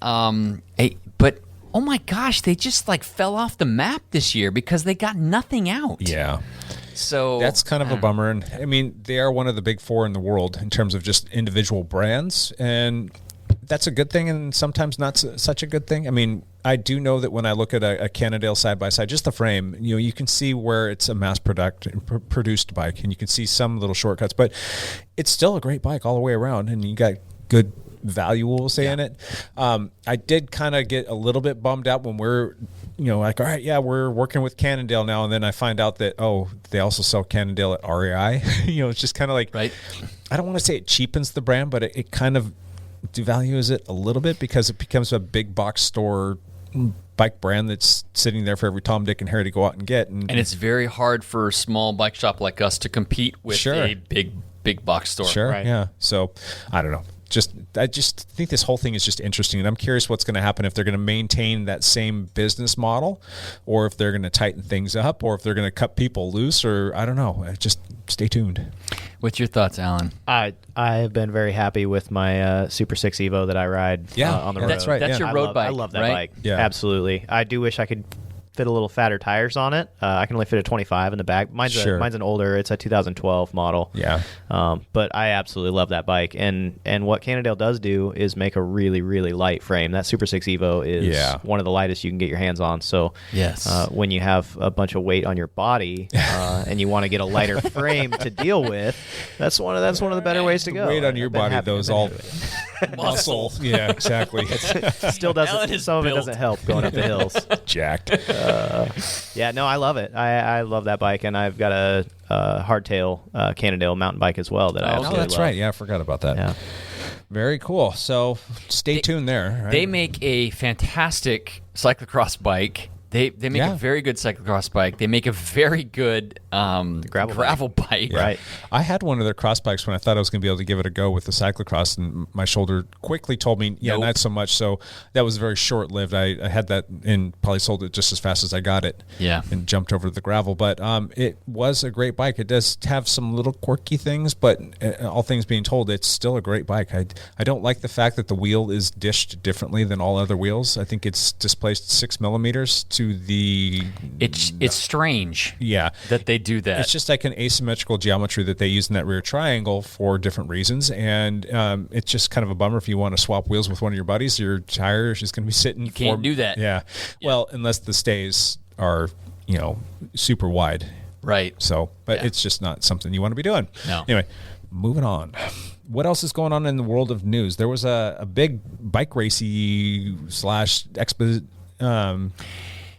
but oh my gosh, they just fell off the map this year because they got nothing out. Yeah. So that's kind of a bummer. And I mean, they are one of the big four in the world in terms of just individual brands. And that's a good thing and sometimes not such a good thing. I mean, I do know that when I look at a Cannondale side by side, just the frame, you can see where it's a mass produced bike and you can see some little shortcuts, but it's still a great bike all the way around and you got good value, we'll say, in it. I did kind of get a little bit bummed out when we're all right, yeah, we're working with Cannondale now, and then I find out that they also sell Cannondale at REI. It's just kind of right. I don't want to say it cheapens the brand, but it kind of devalues it a little bit because it becomes a big box store bike brand that's sitting there for every Tom, Dick, and Harry to go out and get. And it's very hard for a small bike shop like us to compete with a big box store. Sure, right? Yeah. So I don't know. I just think this whole thing is just interesting, and I'm curious what's going to happen if they're going to maintain that same business model, or if they're going to tighten things up, or if they're going to cut people loose, or I don't know. Just stay tuned. What's your thoughts, Alan? I have been very happy with my Super 6 Evo that I ride on the road. That's right. That's your road bike. I love that right? bike. Yeah. Absolutely. I do wish I could fit a little fatter tires on it. I can only fit a 25 in the back. Mine's an older. It's a 2012 model. Yeah. But I absolutely love that bike. And what Cannondale does do is make a really, really light frame. That Super 6 Evo is one of the lightest you can get your hands on. So when you have a bunch of weight on your body and you want to get a lighter frame to deal with, that's one of the better ways to go. Weight on your body, those all muscle. Yeah, exactly. Still doesn't. Some of it doesn't help going up the hills. Jacked. No, I love it. I love that bike, and I've got a hardtail Cannondale mountain bike as well that I absolutely that's love. right. Yeah, I forgot about that. Yeah. Very cool. So stay tuned there. Right? They make a fantastic cyclocross bike. They make a very good cyclocross bike. They make a very good gravel bike. Right. I had one of their cross bikes when I thought I was going to be able to give it a go with the cyclocross, and my shoulder quickly told me, not so much. So that was very short-lived. I had that and probably sold it just as fast as I got it. Yeah. And jumped over to the gravel. But it was a great bike. It does have some little quirky things, but all things being told, it's still a great bike. I don't like the fact that the wheel is dished differently than all other wheels. I think it's displaced 6 millimeters to the... It's strange that they do that. It's just like an asymmetrical geometry that they use in that rear triangle for different reasons, and it's just kind of a bummer if you want to swap wheels with one of your buddies. Your tire is just going to be sitting... You can't do that. Yeah. Well, unless the stays are, super wide. Right. So, but it's just not something you want to be doing. No. Anyway, moving on. What else is going on in the world of news? There was a big bike racy / expo...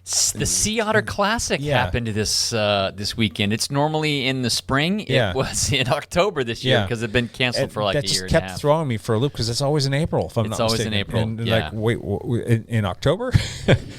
The Sea Otter Classic happened this weekend. It's normally in the spring. It was in October this year because it's been canceled for like a year and a half. That just kept throwing me for a loop because it's always in April, if I'm not mistaken. It's always in April. And wait, in October?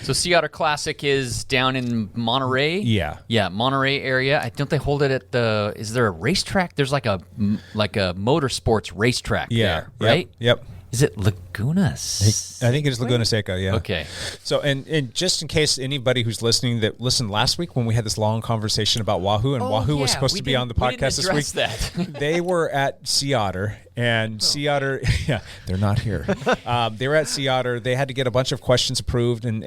So Sea Otter Classic is down in Monterey. Yeah. Yeah, Monterey area. Don't they hold it at is there a racetrack? There's like a motorsports racetrack there, right? Yep. Is it Laguna? I think it is Laguna Seca, yeah. Okay. So, and just in case anybody who's listening that listened last week when we had this long conversation about Wahoo, and Wahoo was supposed to be on the podcast this week. That. They were at Sea Otter, and Sea Otter, they're not here. They were at Sea Otter. They had to get a bunch of questions approved, and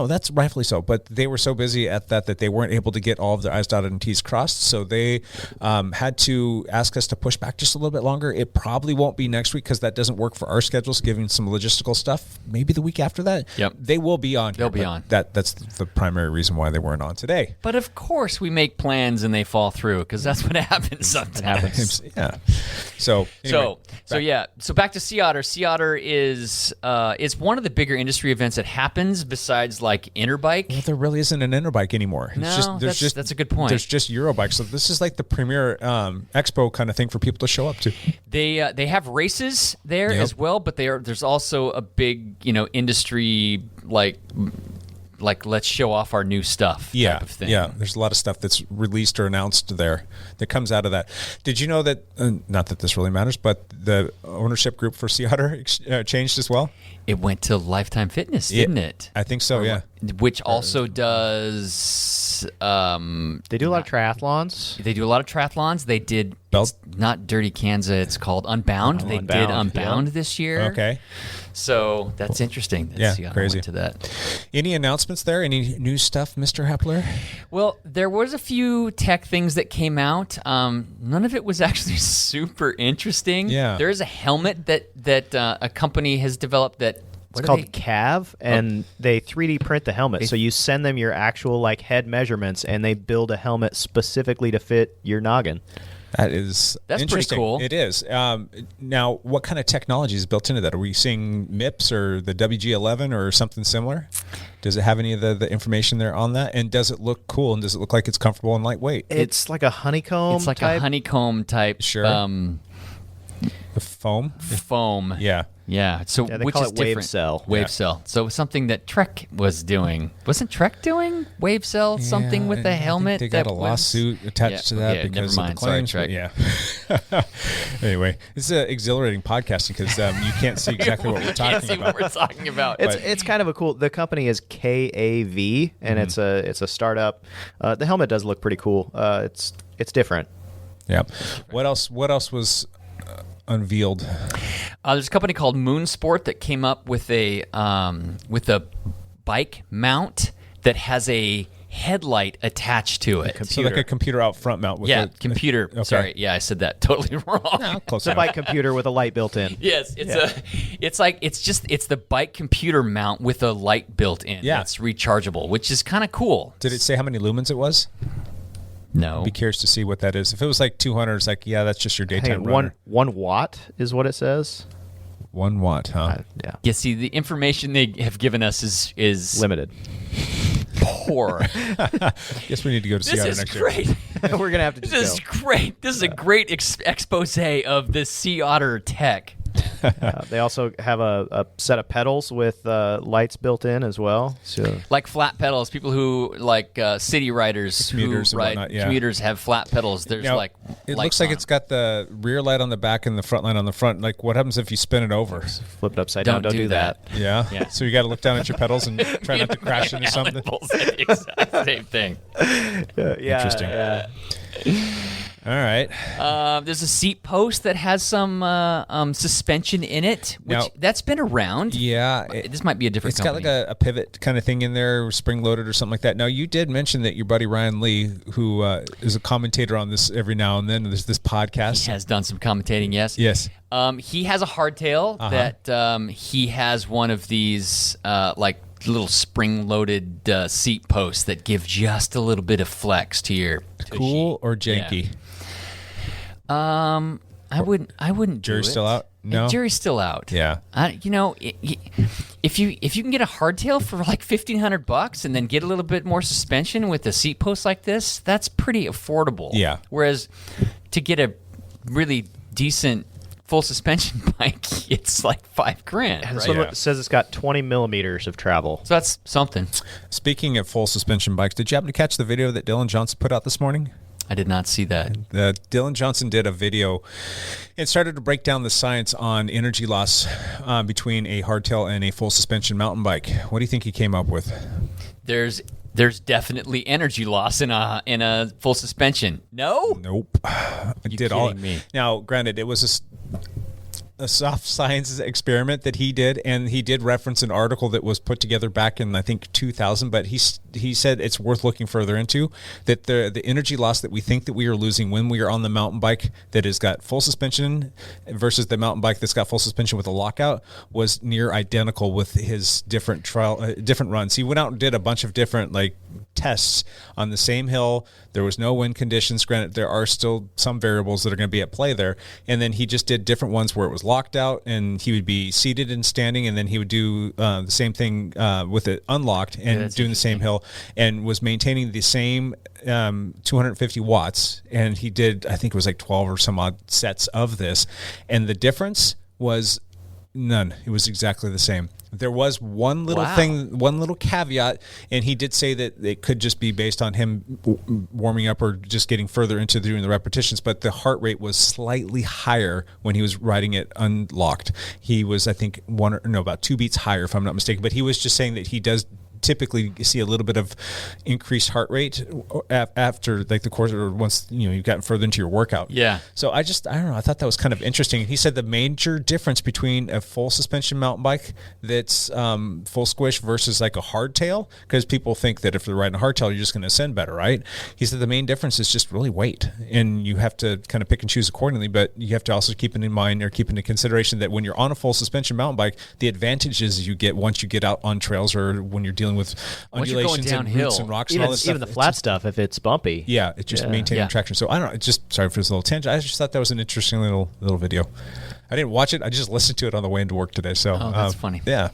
that's rightfully so. But they were so busy at that they weren't able to get all of their I's dotted and T's crossed. So they had to ask us to push back just a little bit longer. It probably won't be next week because that doesn't work for our schedules, giving some logistical stuff. Maybe the week after that. Yep. They will be on. They'll be on. That's the primary reason why they weren't on today. But of course, we make plans and they fall through because that's what happens sometimes. Yeah. So anyway, So back to Sea Otter. Sea Otter is it's one of the bigger industry events that happens besides like Interbike. Well, there really isn't an Interbike anymore. That's a good point. There's just Eurobike. So this is like the premier expo kind of thing for people to show up to. They have races there as well, but there's also a big industry like let's show off our new stuff type of thing. Yeah, there's a lot of stuff that's released or announced there that comes out of that. Did you know that, not that this really matters, but the ownership group for Sea Otter changed as well? It went to Lifetime Fitness, didn't it? I think so, yeah. Which also does... they do a lot of triathlons. They do a lot of triathlons. They did... It's not Dirty Kansas. It's called Unbound. They did Unbound this year. Okay. So that's interesting. That crazy. Went to that. Any announcements there? Any new stuff, Mr. Hepler? Well, there was a few tech things that came out. None of it was actually super interesting. Yeah. There is a helmet that a company has developed that... It's called CAV, and they 3D print the helmet. So you send them your actual head measurements, and they build a helmet specifically to fit your noggin. That's pretty interesting. cool. It is. Now, what kind of technology is built into that? Are we seeing MIPS or the WG11 or something similar? Does it have any of the information there on that? And does it look cool? And does it look like it's comfortable and lightweight? It's like a honeycomb. It's like type. a honeycomb type. Sure. The foam? Foam. Yeah. Yeah. So Yeah, they which call is it Wave different. Cell. Wave Cell. So something that Trek was doing. Wasn't Trek doing Wave Cell? Something with the helmet. I think they got a lawsuit attached to that because never mind. of the claims. Sorry, Trek. Yeah. Anyway, it's exhilarating podcasting because you can't see exactly what we're talking about. What we're talking about. It's kind of a cool. The company is KAV, and it's a startup. The helmet does look pretty cool. It's different. Yeah. What else was unveiled? There's a company called Moonsport that came up with a bike mount that has a headlight attached to it. So like a computer out front mount with computer. Okay. Sorry, I said that totally wrong. No, close It's a bike computer with a light built in. Yes, it's the bike computer mount with a light built in. Yeah. That's rechargeable, which is kind of cool. Did it say how many lumens it was? No. I'd be curious to see what that is. If it was like 200, it's like, yeah, that's just your daytime runner. 1 watt is what it says. 1 watt, huh? Yeah. Yeah, see, the information they have given us is Limited. poor. Guess we need to go to Sea Otter next year. This is great. We're gonna have to. This is great. This is a great expose of the Sea Otter tech. They also have a set of pedals with lights built in as well. So Like flat pedals. People who like city riders, Commuters who and ride whatnot, yeah. commuters have flat pedals. There's Now, like it lights looks like on it's got the rear light on the back and the front light on the front. Like, what happens if you spin it over? flip it upside down. Don't do that. Yeah. Yeah. So you got to look down at your pedals and try not to crash into something. The exact same thing. yeah, Interesting. yeah. All right. There's a seat post that has some suspension in it, which Now- that's been around. Yeah. This might be a different It's got company. like a pivot kind of thing in there, spring loaded or something like that. Now, you did mention that your buddy Ryan Lee, who is a commentator on this every now and then, there's this podcast. He has done some commentating, yes. Yes. He has a hardtail that he has one of these like little spring-loaded seat posts that give just a little bit of flex to your Cool or janky? I wouldn't. Jury's do it. still out? No? Jury's still out. Yeah. If you can get a hardtail for like $1,500 and then get a little bit more suspension with a seat post like this, that's pretty affordable. Yeah. Whereas to get a really decent full suspension bike, it's like $5,000. And Right? so it says it's got 20 millimeters of travel. So that's something. Speaking of full suspension bikes, did you happen to catch the video that Dylan Johnson put out this morning? I did not see that. Dylan Johnson did a video and started to break down the science on energy loss between a hardtail and a full suspension mountain bike. What do you think he came up with? There's definitely energy loss in a full suspension. No? Nope. You kidding me? Now, granted, it was a soft science experiment that he did, and he did reference an article that was put together back in, I think, 2000, but he said it's worth looking further into, that the energy loss that we think that we are losing when we are on the mountain bike that has got full suspension versus the mountain bike that's got full suspension with a lockout was near identical with his different runs. He went out and did a bunch of different tests on the same hill. There was no wind conditions. Granted, there are still some variables that are going to be at play there. And then he just did different ones where it was locked out and he would be seated and standing, and then he would do the same thing with it unlocked and doing the same hill, and was maintaining the same 250 watts. And he did, I think it was like 12 or some odd sets of this. And the difference was none. It was exactly the same. There was one little thing, one little caveat, and he did say that it could just be based on him warming up or just getting further into doing the repetitions, but the heart rate was slightly higher when he was riding it unlocked. He was, I think, about 2 beats higher, if I'm not mistaken, but he was just saying that he does typically see a little bit of increased heart rate after like the course or once you've gotten further into your workout. Yeah. So I don't know. I thought that was kind of interesting. He said the major difference between a full suspension mountain bike that's full squish versus like a hardtail, because people think that if they're riding a hardtail, you're just going to ascend better, right? He said the main difference is just really weight, and you have to kind of pick and choose accordingly. But you have to also keep it in mind or keep into consideration that when you're on a full suspension mountain bike, the advantages you get once you get out on trails or when you're dealing with undulations and roots and rocks and all this stuff. Even the flat stuff, if it's bumpy. Yeah, it's just maintaining traction. So I don't know. It's just, sorry for this little tangent. I just thought that was an interesting little video. I didn't watch it. I just listened to it on the way into work today. So that's funny. Yeah.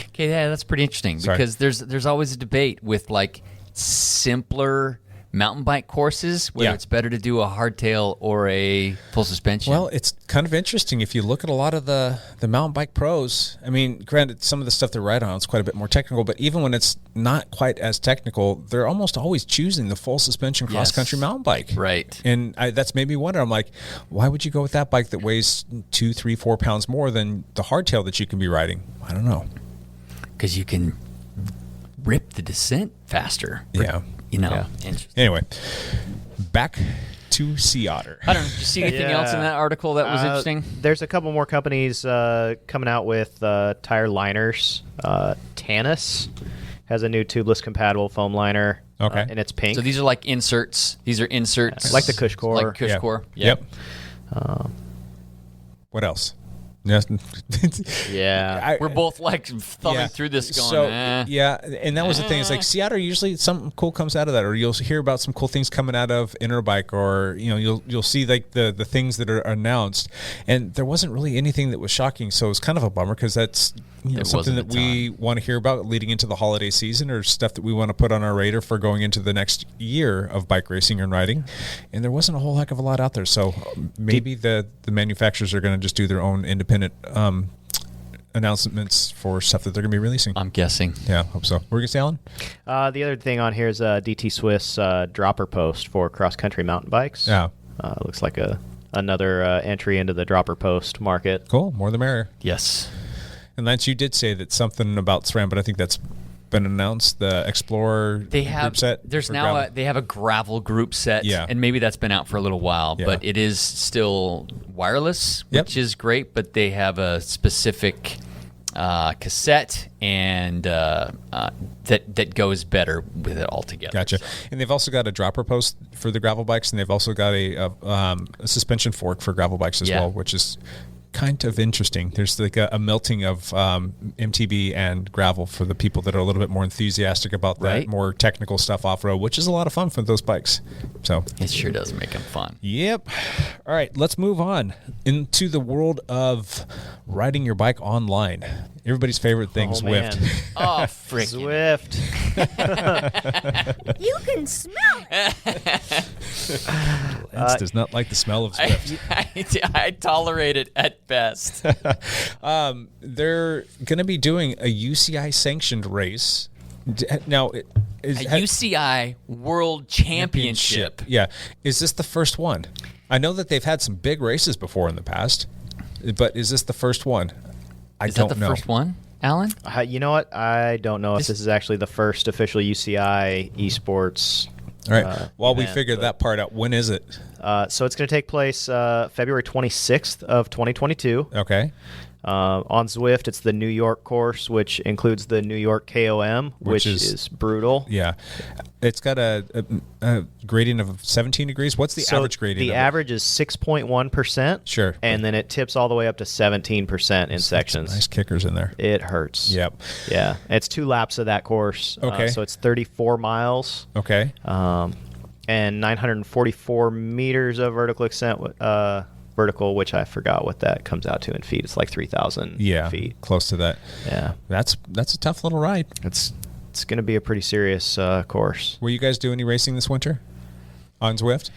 Okay, yeah, that's pretty interesting because there's always a debate with like simpler mountain bike courses whether it's better to do a hardtail or a full suspension. Well, it's kind of interesting if you look at a lot of the mountain bike pros. I mean, granted, some of the stuff they ride on is quite a bit more technical, but even when it's not quite as technical, they're almost always choosing the full suspension cross-country mountain bike. Right. And that's made me wonder. I'm like, why would you go with that bike that weighs 2, 3, 4 pounds more than the hardtail that you can be riding? I don't know. Because you can rip the descent faster. Yeah. Anyway, back to Sea Otter. I don't know. Did you see anything else in that article that was interesting? There's a couple more companies coming out with tire liners. Tannis has a new tubeless compatible foam liner. Okay. And it's pink. So these are like inserts. These are inserts. Like the Cush Core. Like Cush Core. Yep. What else? Yeah. We're both like thumbing through this going, so, yeah, and that was the thing. It's like Seattle, usually something cool comes out of that, or you'll hear about some cool things coming out of Interbike, or you'll see like the things that are announced, and there wasn't really anything that was shocking. So it's kind of a bummer because that's something that we want to hear about leading into the holiday season, or stuff that we want to put on our radar for going into the next year of bike racing and riding. And there wasn't a whole heck of a lot out there. So maybe the manufacturers are going to just do their own independent announcements for stuff that they're going to be releasing. I'm guessing. Yeah, hope so. What were you going to say, Alan? The other thing on here is DT Swiss dropper post for cross-country mountain bikes. Yeah. Looks like another entry into the dropper post market. Cool. More the merrier. Yes. And Lance, you did say that something about SRAM, but I think that's been announced. The Explorer group set. There's now they have a gravel group set, and maybe that's been out for a little while, but it is still wireless, which is great. But they have a specific cassette and that goes better with it altogether. Gotcha. And they've also got a dropper post for the gravel bikes, and they've also got a suspension fork for gravel bikes as well, which is kind of interesting. There's like a melting of MTB and gravel for the people that are a little bit more enthusiastic about that more technical stuff off-road, which is a lot of fun for those bikes. So it sure does make them fun. Yep. All right, let's move on into the world of riding your bike online. Everybody's favorite thing, Zwift. Oh, freaking Zwift. You can smell it. Lance does not like the smell of Zwift. I tolerate it at best. They're going to be doing a UCI sanctioned race. Now, UCI World Championship. Yeah. Is this the first one? I know that they've had some big races before in the past, but is this the first one? I don't know. Is that the first one, Alan? You know what? I don't know if this is actually the first official UCI esports. All right. While we figure that part out, when is it? So it's going to take place February 26th of 2022. Okay. On Zwift, it's the New York course, which includes the New York KOM, which is brutal. Yeah. It's got a gradient of 17 degrees. What's the average gradient? The average is 6.1%. Sure. And then it tips all the way up to 17% in sections. Nice kickers in there. It hurts. Yep. Yeah. It's 2 laps of that course. Okay. So it's 34 miles. Okay. And 944 meters of vertical extent. Vertical, which I forgot what that comes out to in feet. It's like 3,000 feet. Close to that. Yeah. That's a tough little ride. It's going to be a pretty serious course. Will you guys do any racing this winter? on Zwift?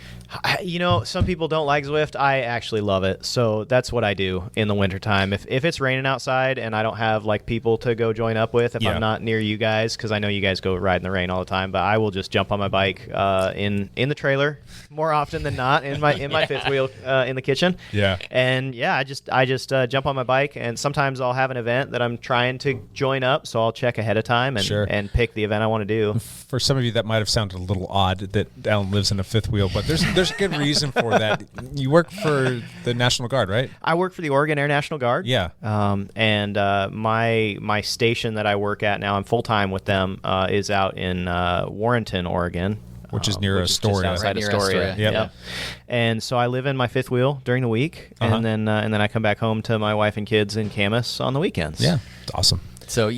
Some people don't like Zwift. I actually love it. So that's what I do in the wintertime. If it's raining outside and I don't have like people to go join up with, if I'm not near you guys, because I know you guys go ride in the rain all the time, but I will just jump on my bike in the trailer more often than not, in my fifth wheel in the kitchen. Yeah. And I just jump on my bike, and sometimes I'll have an event that I'm trying to join up, so I'll check ahead of time and pick the event I want to do. For some of you, that might have sounded a little odd that Alan lives in a fifth wheel, but there's a good reason for that. You work for the National Guard, right? I work for the Oregon Air National Guard. Yeah. And my station that I work at now, I'm full time with them, is out in Warrenton, Oregon. Which is near Astoria. Just outside Right near Astoria. Astoria. Yep. And so I live in my fifth wheel during the week, and then I come back home to my wife and kids in Camas on the weekends. Yeah, it's awesome. So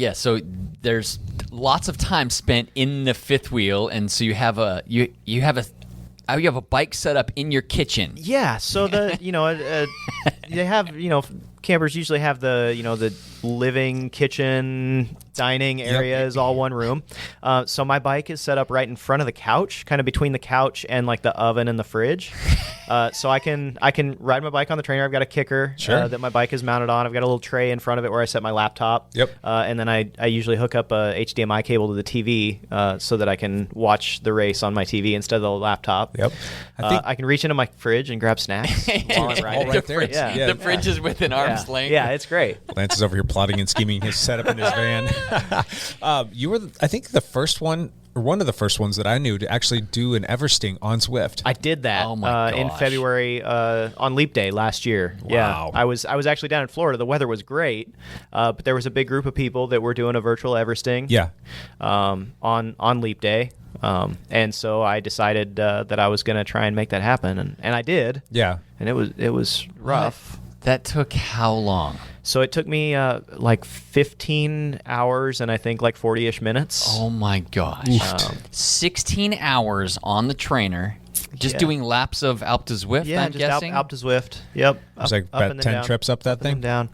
there's lots of time spent in the fifth wheel, and so you have a bike set up in your kitchen. Yeah. So they have campers usually have the living, kitchen, dining area is all one room. So my bike is set up right in front of the couch, kind of between the couch and like the oven and the fridge. So I can ride my bike on the trainer. I've got a kicker that my bike is mounted on. I've got a little tray in front of it where I set my laptop. Yep. And then I usually hook up a HDMI cable to the TV so that I can watch the race on my TV instead of the laptop. Yep. I can reach into my fridge and grab snacks while I'm riding. All right there. The fridge is within arm's length. Yeah, it's great. Lance is over here plotting and scheming his setup in his van. You were, I think, the first one, or one of the first ones that I knew to actually do an Eversting on Zwift. I did that in gosh. February on Leap Day last year. Wow. Yeah, I was actually down in Florida. The weather was great, but there was a big group of people that were doing a virtual Eversting. Yeah. On Leap Day. And so I decided that I was going to try and make that happen, and I did. Yeah. And it was rough. That took how long? So it took me like 15 hours and I think like 40-ish minutes. Oh my gosh. 16 hours on the trainer, just doing laps of Alp to Zwift, Yeah, I'm just guessing? Alp to Zwift. Yep. It was like about 10 trips up that thing? Down.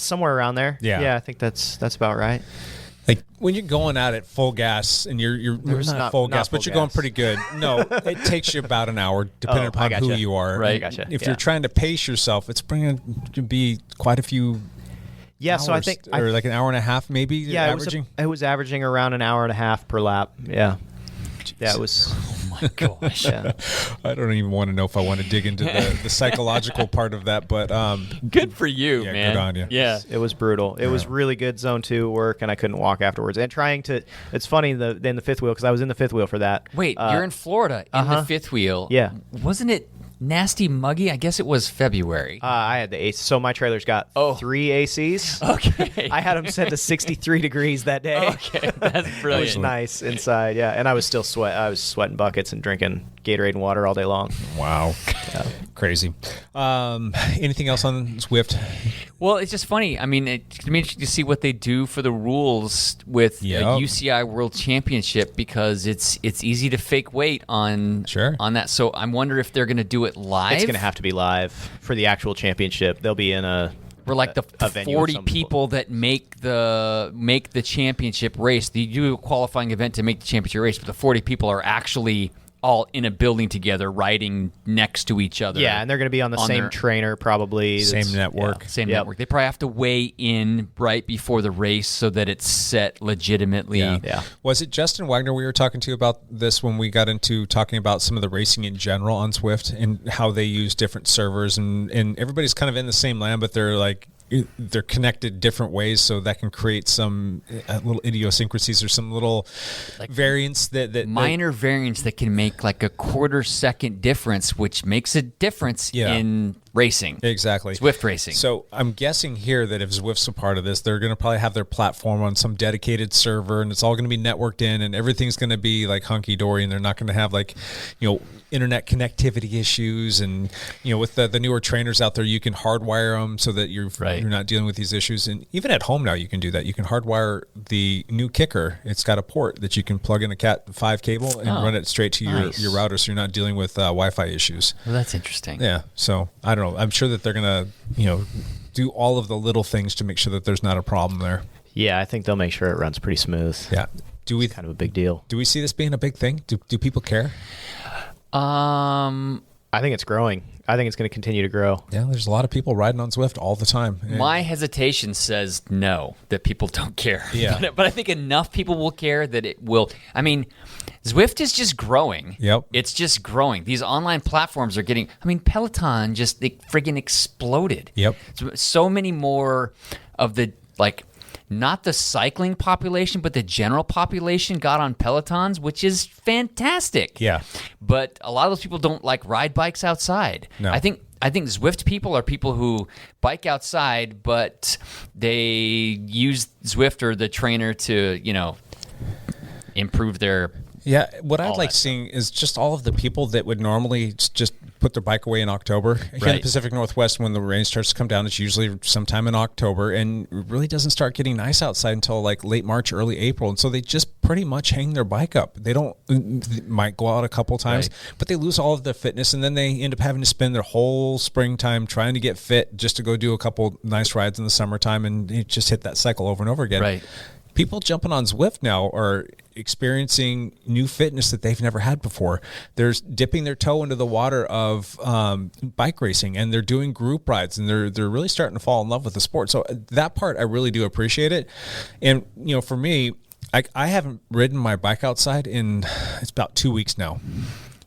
Somewhere around there. Yeah. Yeah, I think that's about right. Like when you're going out at full gas and you're not full gas, but you're going pretty good. No, it takes you about an hour, depending upon who you are. Right. I gotcha. If you're trying to pace yourself, it's bringing to be quite a few. Yeah, hours, so I think like an hour and a half, maybe. Yeah, averaging. It was averaging around an hour and a half per lap. Yeah. Yeah, it was. Oh my gosh. Yeah. I don't even want to know if I want to dig into the psychological part of that, but Good for you, yeah, man. good on you. Yeah. It was brutal. It was really good Zone 2 work, and I couldn't walk afterwards. And it's funny in the fifth wheel, because I was in the fifth wheel for that. Wait, you're in Florida in the fifth wheel. Yeah. Wasn't it nasty muggy? I guess it was February. I had the AC. So my trailer's got 3 ACs. Okay. I had them set to 63 degrees that day. Okay, that's It was brilliant. nice inside, yeah. And I was still I was sweating buckets and drinking Gatorade and water all day long. Wow. Crazy. Anything else on Zwift? Well, it's just funny. I mean, it's interesting to see what they do for the rules with the UCI World Championship, because it's easy to fake weight on that. So I wonder if they're going to do it live. It's going to have to be live for the actual championship. They'll be in a for like the venue of 40 some people that make the championship race. You do a qualifying event to make the championship race, but the 40 people are actually all in a building together, riding next to each other. Yeah, and they're going to be on the same trainer, probably. Same network. Yeah, same network. They probably have to weigh in right before the race so that it's set legitimately. Yeah. Was it Justin Wagner we were talking to about this when we got into talking about some of the racing in general on Zwift and how they use different servers, and everybody's kind of in the same land, but they're connected different ways, so that can create some little idiosyncrasies or some little variants that minor variants that can make like a quarter-second difference, which makes a difference in racing. Exactly. Zwift racing. So I'm guessing here that if Zwift's a part of this, they're going to probably have their platform on some dedicated server, and it's all going to be networked in, and everything's going to be like hunky-dory, and they're not going to have like, internet connectivity issues. And, with the newer trainers out there, you can hardwire them so that you're not dealing with these issues. And even at home now, you can do that. You can hardwire the new kicker. It's got a port that you can plug in a Cat 5 cable and run it straight to your router, so you're not dealing with Wi-Fi issues. Well, that's interesting. Yeah. So I don't know. I'm sure that they're going to, do all of the little things to make sure that there's not a problem there. Yeah, I think they'll make sure it runs pretty smooth. Yeah. It's kind of a big deal. Do we see this being a big thing? Do people care? I think it's growing. I think it's going to continue to grow. Yeah, there's a lot of people riding on Zwift all the time. My hesitation says no, that people don't care. Yeah. But I think enough people will care that it will. I mean, Zwift is just growing. Yep. It's just growing. These online platforms are getting, I mean, Peloton just friggin' exploded. Yep. So many more of the, like, not the cycling population, but the general population got on Pelotons, which is fantastic. Yeah. But a lot of those people don't like ride bikes outside. No. I think Zwift people are people who bike outside, but they use Zwift or the trainer to, improve their. Yeah, what I like seeing is just all of the people that would normally just put their bike away in October. Here in the Pacific Northwest, when the rain starts to come down, it's usually sometime in October, and it really doesn't start getting nice outside until like late March, early April. And so they just pretty much hang their bike up. They might go out a couple times, but they lose all of their fitness, and then they end up having to spend their whole springtime trying to get fit just to go do a couple nice rides in the summertime, and you just hit that cycle over and over again. Right. People jumping on Zwift now are experiencing new fitness that they've never had before. They're dipping their toe into the water of bike racing, and they're doing group rides, and they're really starting to fall in love with the sport. So that part, I really do appreciate it. And, for me, I haven't ridden my bike outside it's about 2 weeks now.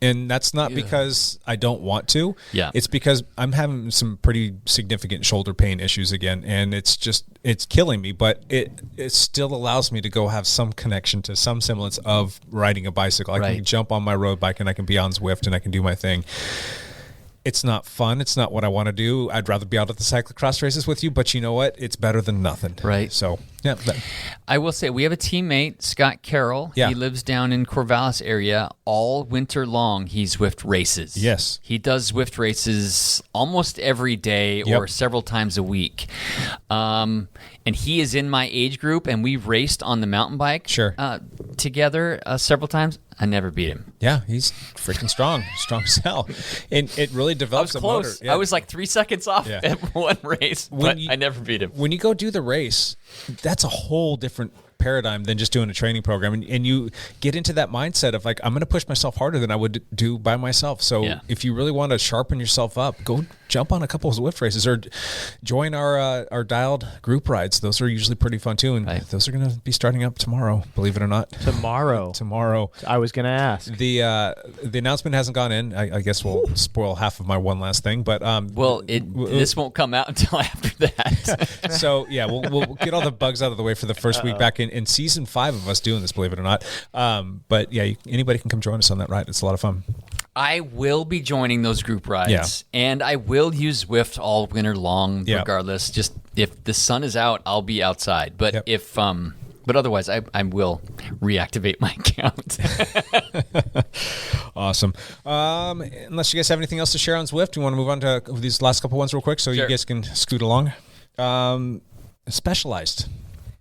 And that's not because I don't want to. Yeah. It's because I'm having some pretty significant shoulder pain issues again. And it's killing me. But it still allows me to go have some connection to some semblance of riding a bicycle. I can jump on my road bike and I can be on Zwift and I can do my thing. It's not fun. It's not what I want to do. I'd rather be out at the cyclocross races with you, but you know what? It's better than nothing. Right. So, yeah. I will say we have a teammate, Scott Carroll. Yeah. He lives down in Corvallis area. All winter long, he Zwift races. Yes. He does Zwift races almost every day or several times a week. And he is in my age group, and we've raced on the mountain bike together several times. I never beat him. Yeah, he's freaking strong as hell. And it really develops I was close. motor. Yeah. I was like 3 seconds off at one race, but I never beat him. When you go do the race, that's a whole different paradigm than just doing a training program, and you get into that mindset of like, I'm going to push myself harder than I would do by myself. So if you really want to sharpen yourself up, go jump on a couple of Zwift races or join our dialed group rides. Those are usually pretty fun too, and those are going to be starting up tomorrow, believe it or not. Tomorrow. I was going to ask. The announcement hasn't gone in. I guess we'll spoil half of my one last thing, but this won't come out until after that. So yeah, we'll get all the bugs out of the way for the first week back in season 5 of us doing this, believe it or not. But yeah, anybody can come join us on that ride. It's a lot of fun. I will be joining those group rides, and I will use Zwift all winter long, regardless. Just if the sun is out, I'll be outside. But but otherwise, I will reactivate my account. Awesome. Unless you guys have anything else to share on Zwift, you want to move on to these last couple ones real quick, so you guys can scoot along. Specialized.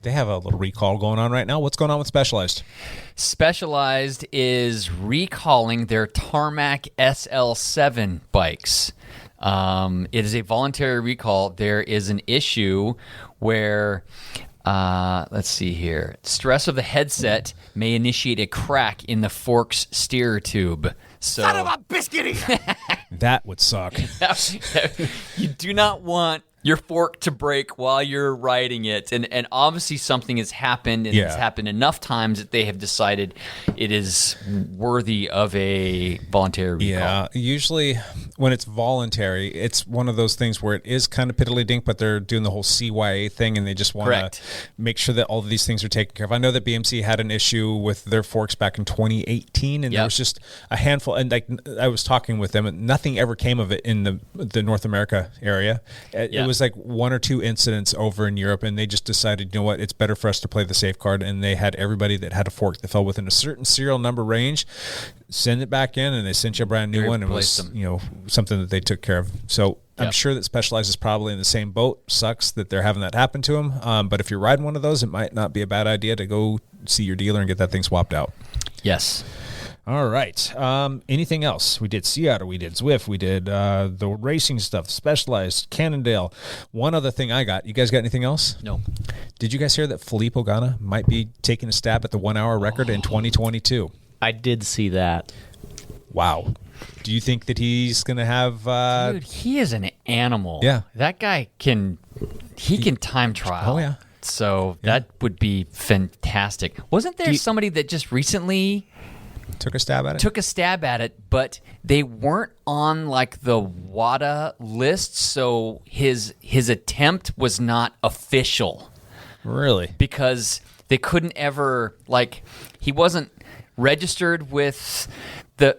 They have a little recall going on right now. What's going on with Specialized? Specialized is recalling their Tarmac SL7 bikes. It is a voluntary recall. There is an issue where, let's see here, stress of the headset may initiate a crack in the fork's steer tube. So, Son of a biscuit eater! That would suck. You do not want your fork to break while you're riding it. And obviously something has happened, and it's happened enough times that they have decided it is worthy of a voluntary recall. Yeah, usually when it's voluntary, it's one of those things where it is kind of piddly-dink, but they're doing the whole CYA thing, and they just want to make sure that all of these things are taken care of. I know that BMC had an issue with their forks back in 2018, and there was just a handful, and like I was talking with them, and nothing ever came of it in the North America area. It was like 1 or 2 incidents over in Europe, and they just decided, you know what, it's better for us to play the safe card, and they had everybody that had a fork that fell within a certain serial number range send it back in, and they sent you a brand new one. It was something that they took care of. So I'm sure that Specialized is probably in the same boat. Sucks that they're having that happen to them, but if you're riding one of those, it might not be a bad idea to go see your dealer and get that thing swapped out. Yes. All right. Anything else? We did Sea Otter, we did Zwift, we did the racing stuff, Specialized, Cannondale. One other thing I got. You guys got anything else? No. Did you guys hear that Philippe Ogana might be taking a stab at the 1 hour record in 2022? I did see that. Wow. Do you think that he's going to have... Dude, he is an animal. Yeah. That guy can time trial. Oh, yeah. So that would be fantastic. Wasn't there somebody that just recently took a stab at it? But they weren't on like the WADA list, so his attempt was not official. Really? Because they couldn't ever, like, he wasn't registered with the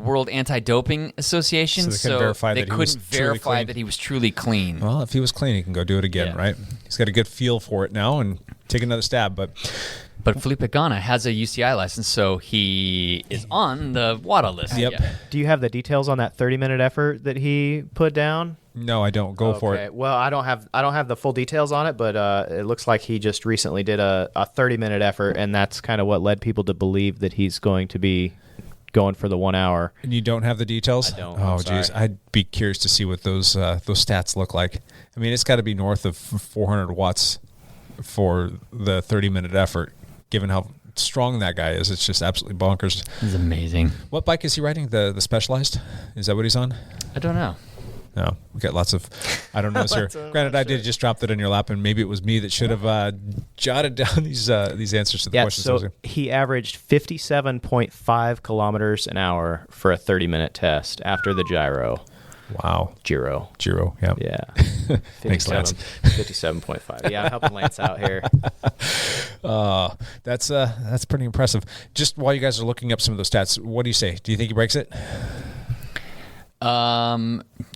World Anti-Doping Association, so they couldn't verify that he was truly clean. Well, if he was clean, he can go do it again, right? He's got a good feel for it now and take another stab. But Felipe Gana has a UCI license, so he is on the WADA list. Yep. Yeah. Do you have the details on that 30-minute effort that he put down? No, I don't. Go for it. Well, I don't have the full details on it, but it looks like he just recently did a 30-minute effort, and that's kind of what led people to believe that he's going to be going for the 1 hour. And you don't have the details? I don't. Oh, geez. I'd be curious to see what those stats look like. I mean, it's got to be north of 400 watts for the 30-minute effort, given how strong that guy is. It's just absolutely bonkers. It's amazing. What bike is he riding? The Specialized? Is that what he's on? I don't know. No, we got lots of, I don't know, sir. Granted, I did just drop that in your lap, and maybe it was me that should have jotted down these answers to the questions. So he averaged 57.5 kilometers an hour for a 30-minute test after the gyro. Wow. Giro, yeah. Yeah. Thanks, Lance. 57.5. Yeah, I'm helping Lance out here. That's pretty impressive. Just while you guys are looking up some of those stats, what do you say? Do you think he breaks it?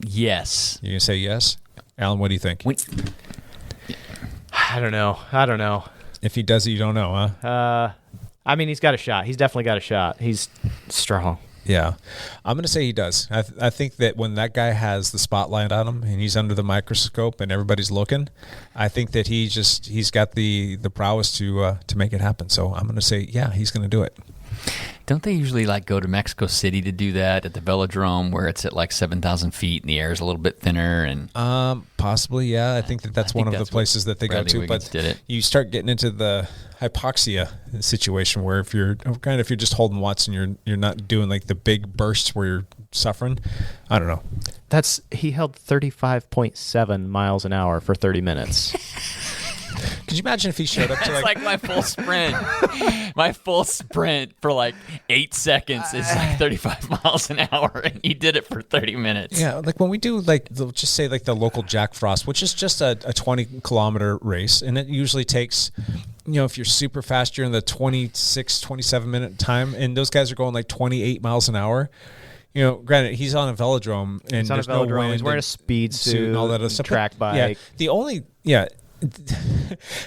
Yes. You gonna say yes? Alan, what do you think? I don't know. If he does it, you don't know, huh? I mean, he's got a shot. He's definitely got a shot. He's strong. Yeah. I'm going to say he does. I think that when that guy has the spotlight on him and he's under the microscope and everybody's looking, I think that he's got the prowess to make it happen. So I'm going to say, yeah, he's going to do it. Don't they usually go to Mexico City to do that at the velodrome where it's at 7,000 feet and the air is a little bit thinner? And possibly, yeah. I think that's one of the places that they go to. But you start getting into the hypoxia situation where if you're just holding watts and you're not doing the big bursts where you're suffering. I don't know. He held 35.7 miles an hour for 30 minutes. Could you imagine if he showed up to It's like my full sprint. My full sprint for 8 seconds is 35 miles an hour, and he did it for 30 minutes. Yeah, when we do just say the local Jack Frost, which is just a 20-kilometer race, and it usually takes, if you're super fast, you're in the 26, 27-minute time, and those guys are going 28 miles an hour. Granted, he's on a velodrome, and there's no wind. He's wearing a speed suit and all that other stuff. Track bike.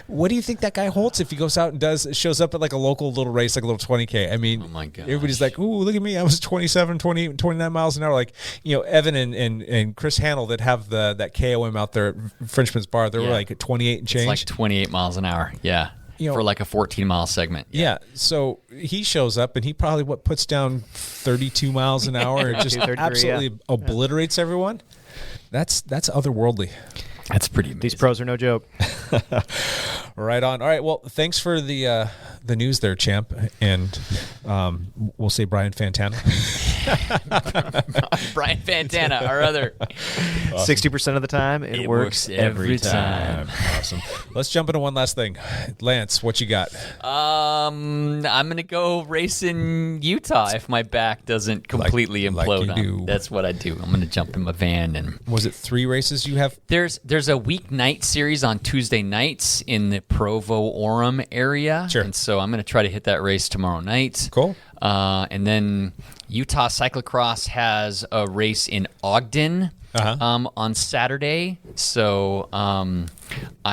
What do you think that guy holds if he goes out and shows up at a local little race, a little 20K? I mean, oh my God, everybody's like, ooh, look at me. I was 27, 28, 29 miles an hour. Evan and Chris Hannell that have that KOM out there at Frenchman's Bar, they were at 28 and change. It's 28 miles an hour, yeah. For a 14-mile segment. Yeah. So he shows up and he probably puts down 32 miles an hour and just absolutely obliterates everyone. That's otherworldly. That's pretty amazing. These pros are no joke. Right on. All right. Well, thanks for the news there, champ. And we'll say Brian Fantana. Brian Fantana, our other. 60% of the time, it works every time. Awesome. Let's jump into one last thing. Lance, what you got? I'm going to go race in Utah if my back doesn't completely implode on me. That's what I do. I'm going to jump in my van. And was it 3 races you have? There's a weeknight series on Tuesday nights in the Provo-Orem area. Sure. And so I'm going to try to hit that race tomorrow night. Cool. And then Utah Cyclocross has a race in Ogden on Saturday. So I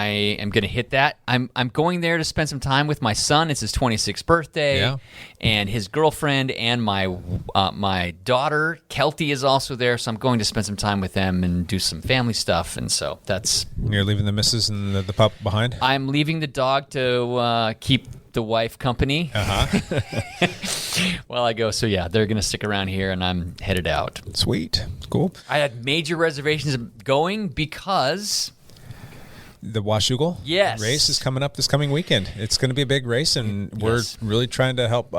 am going to hit that. I'm going there to spend some time with my son. It's his 26th birthday. And his girlfriend and my daughter, Kelty, is also there. So I'm going to spend some time with them and do some family stuff. And so that's... You're leaving the missus and the pup behind? I'm leaving the dog to keep the wife company while I go. So yeah, they're gonna stick around here, and I'm headed out. Sweet, cool. I had major reservations of going because the Washougal race is coming up this coming weekend. It's going to be a big race, and we're really trying to help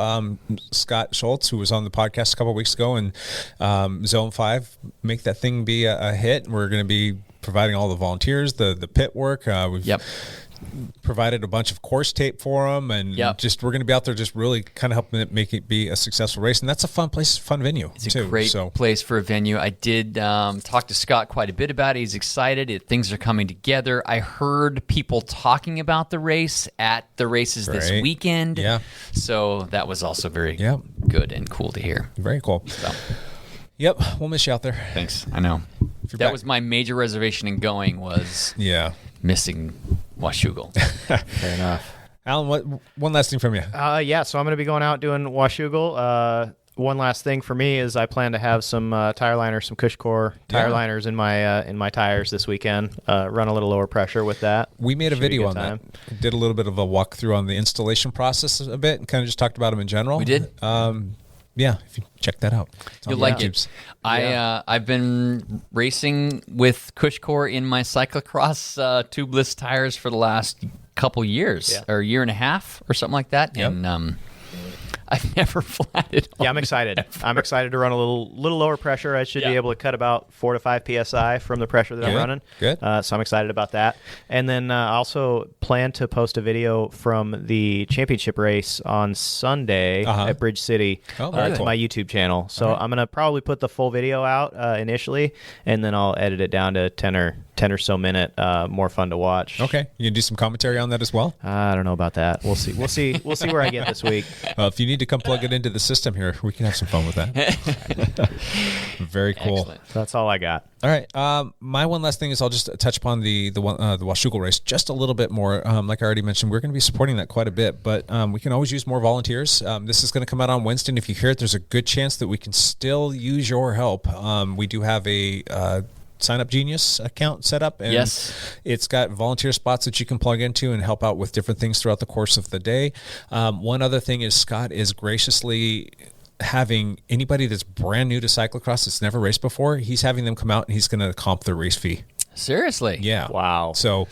Scott Schultz, who was on the podcast a couple of weeks ago, and Zone 5 make that thing be a hit. We're going to be providing all the volunteers, the pit work. We've provided a bunch of course tape for them, and just we're going to be out there just really kind of helping it make it be a successful race. And that's a fun place, fun venue. It's a great place for a venue. I did talk to Scott quite a bit about it. He's excited. Things are coming together. I heard people talking about the race at the races this weekend. Yeah. So that was also very good and cool to hear. Very cool. So. Yep. We'll miss you out there. Thanks. I know. That was my major reservation in going was missing Washougal. Fair enough. Alan, one last thing from you. So I'm going to be going out doing Washougal. One last thing for me is I plan to have some tire liners, some Cushcore tire liners in my tires this weekend. Run a little lower pressure with that. We made a video on that. Did a little bit of a walkthrough on the installation process a bit, and kind of just talked about them in general. We did. If you check that out. You'll like it. I've been racing with Cushcore in my cyclocross tubeless tires for the last couple years, or a year and a half, or something like that. Yep. And I've never flatted. I'm excited. I'm excited to run a little lower pressure. I should be able to cut about 4 to 5 psi from the pressure that I'm running. Good. So I'm excited about that. And then I also plan to post a video from the championship race on Sunday at Bridge City to my YouTube channel. So I'm going to probably put the full video out initially, and then I'll edit it down to 10 or so minute, more fun to watch. Okay. You can do some commentary on that as well? I don't know about that. We'll see. We'll see where I get this week. If you need to come plug it into the system here, we can have some fun with that. Very cool. Excellent. That's all I got. All right. My one last thing is I'll just touch upon the Washougal race just a little bit more. Like I already mentioned, we're going to be supporting that quite a bit, but we can always use more volunteers. This is going to come out on Wednesday, and if you hear it, there's a good chance that we can still use your help. We do have a Sign Up Genius account set up, and it's got volunteer spots that you can plug into and help out with different things throughout the course of the day. One other thing is Scott is graciously having anybody that's brand new to cyclocross that's never raced before, he's having them come out and he's going to comp their race fee. Seriously? Yeah. Wow. So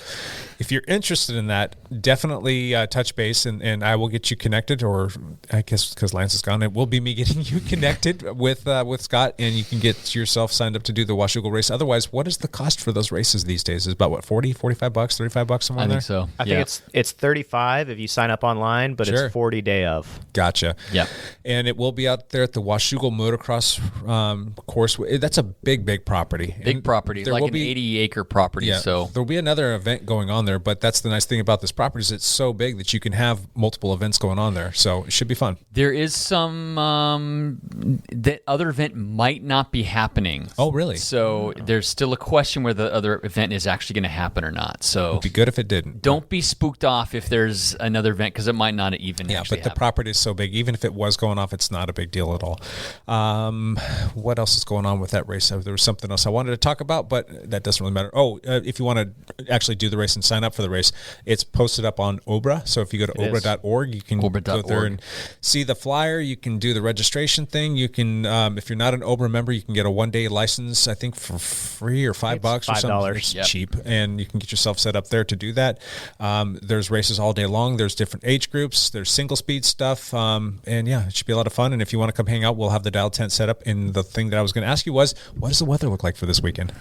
if you're interested in that, definitely touch base, and I will get you connected, or I guess because Lance is gone, it will be me getting you connected with Scott, and you can get yourself signed up to do the Washougal race. Otherwise, what is the cost for those races these days? Is about, what, $40, $45, $35 somewhere in there? I think so. I think it's $35 if you sign up online, but it's 40 day of. Gotcha. Yeah. And it will be out there at the Washougal motocross course. That's a big property. Big property, like an 80-acre property. Yeah, so there'll be another event going on there, but that's the nice thing about this property is it's so big that you can have multiple events going on there. So it should be fun. There is some that other event might not be happening. Oh, really? So there's still a question whether the other event is actually going to happen or not. So it'd be good if it didn't. Don't be spooked off if there's another event, because it might not even actually happen. The property is so big. Even if it was going off, it's not a big deal at all. What else is going on with that race? There was something else I wanted to talk about, but that doesn't really matter. If you want to actually do the race and sign up for the race, it's posted up on Obra. So if you go to obra.org, you can go there and see the flyer. You can do the registration thing. You can, if you're not an Obra member, you can get a 1-day license, I think for free or $5 or something. It's cheap, and you can get yourself set up there to do that. There's races all day long. There's different age groups. There's single speed stuff. And yeah, it should be a lot of fun. And if you want to come hang out, we'll have the dial tent set up. And the thing that I was going to ask you was, what does the weather look like for this weekend?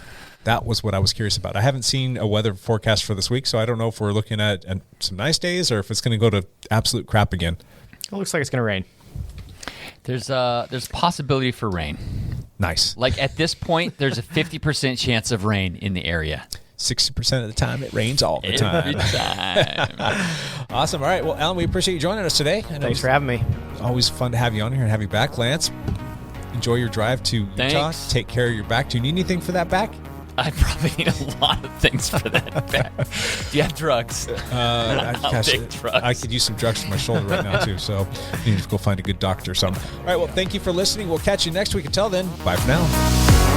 That was what I was curious about. I haven't seen a weather forecast for this week, so I don't know if we're looking at some nice days or if it's going to go to absolute crap again. It looks like it's going to rain. There's possibility for rain. Nice. Like at this point, there's a 50% chance of rain in the area. 60% of the time, it rains all the time. Every time. Awesome. All right. Well, Alan, we appreciate you joining us today. Thanks for having me. Always fun to have you on here and have you back. Lance, enjoy your drive to Utah. Take care of your back. Do you need anything for that back? I probably need a lot of things for that back. Do you have drugs? I'll take drugs. I could use some drugs for my shoulder right now, too. So you need to go find a good doctor or something. All right. Well, thank you for listening. We'll catch you next week. Until then, bye for now.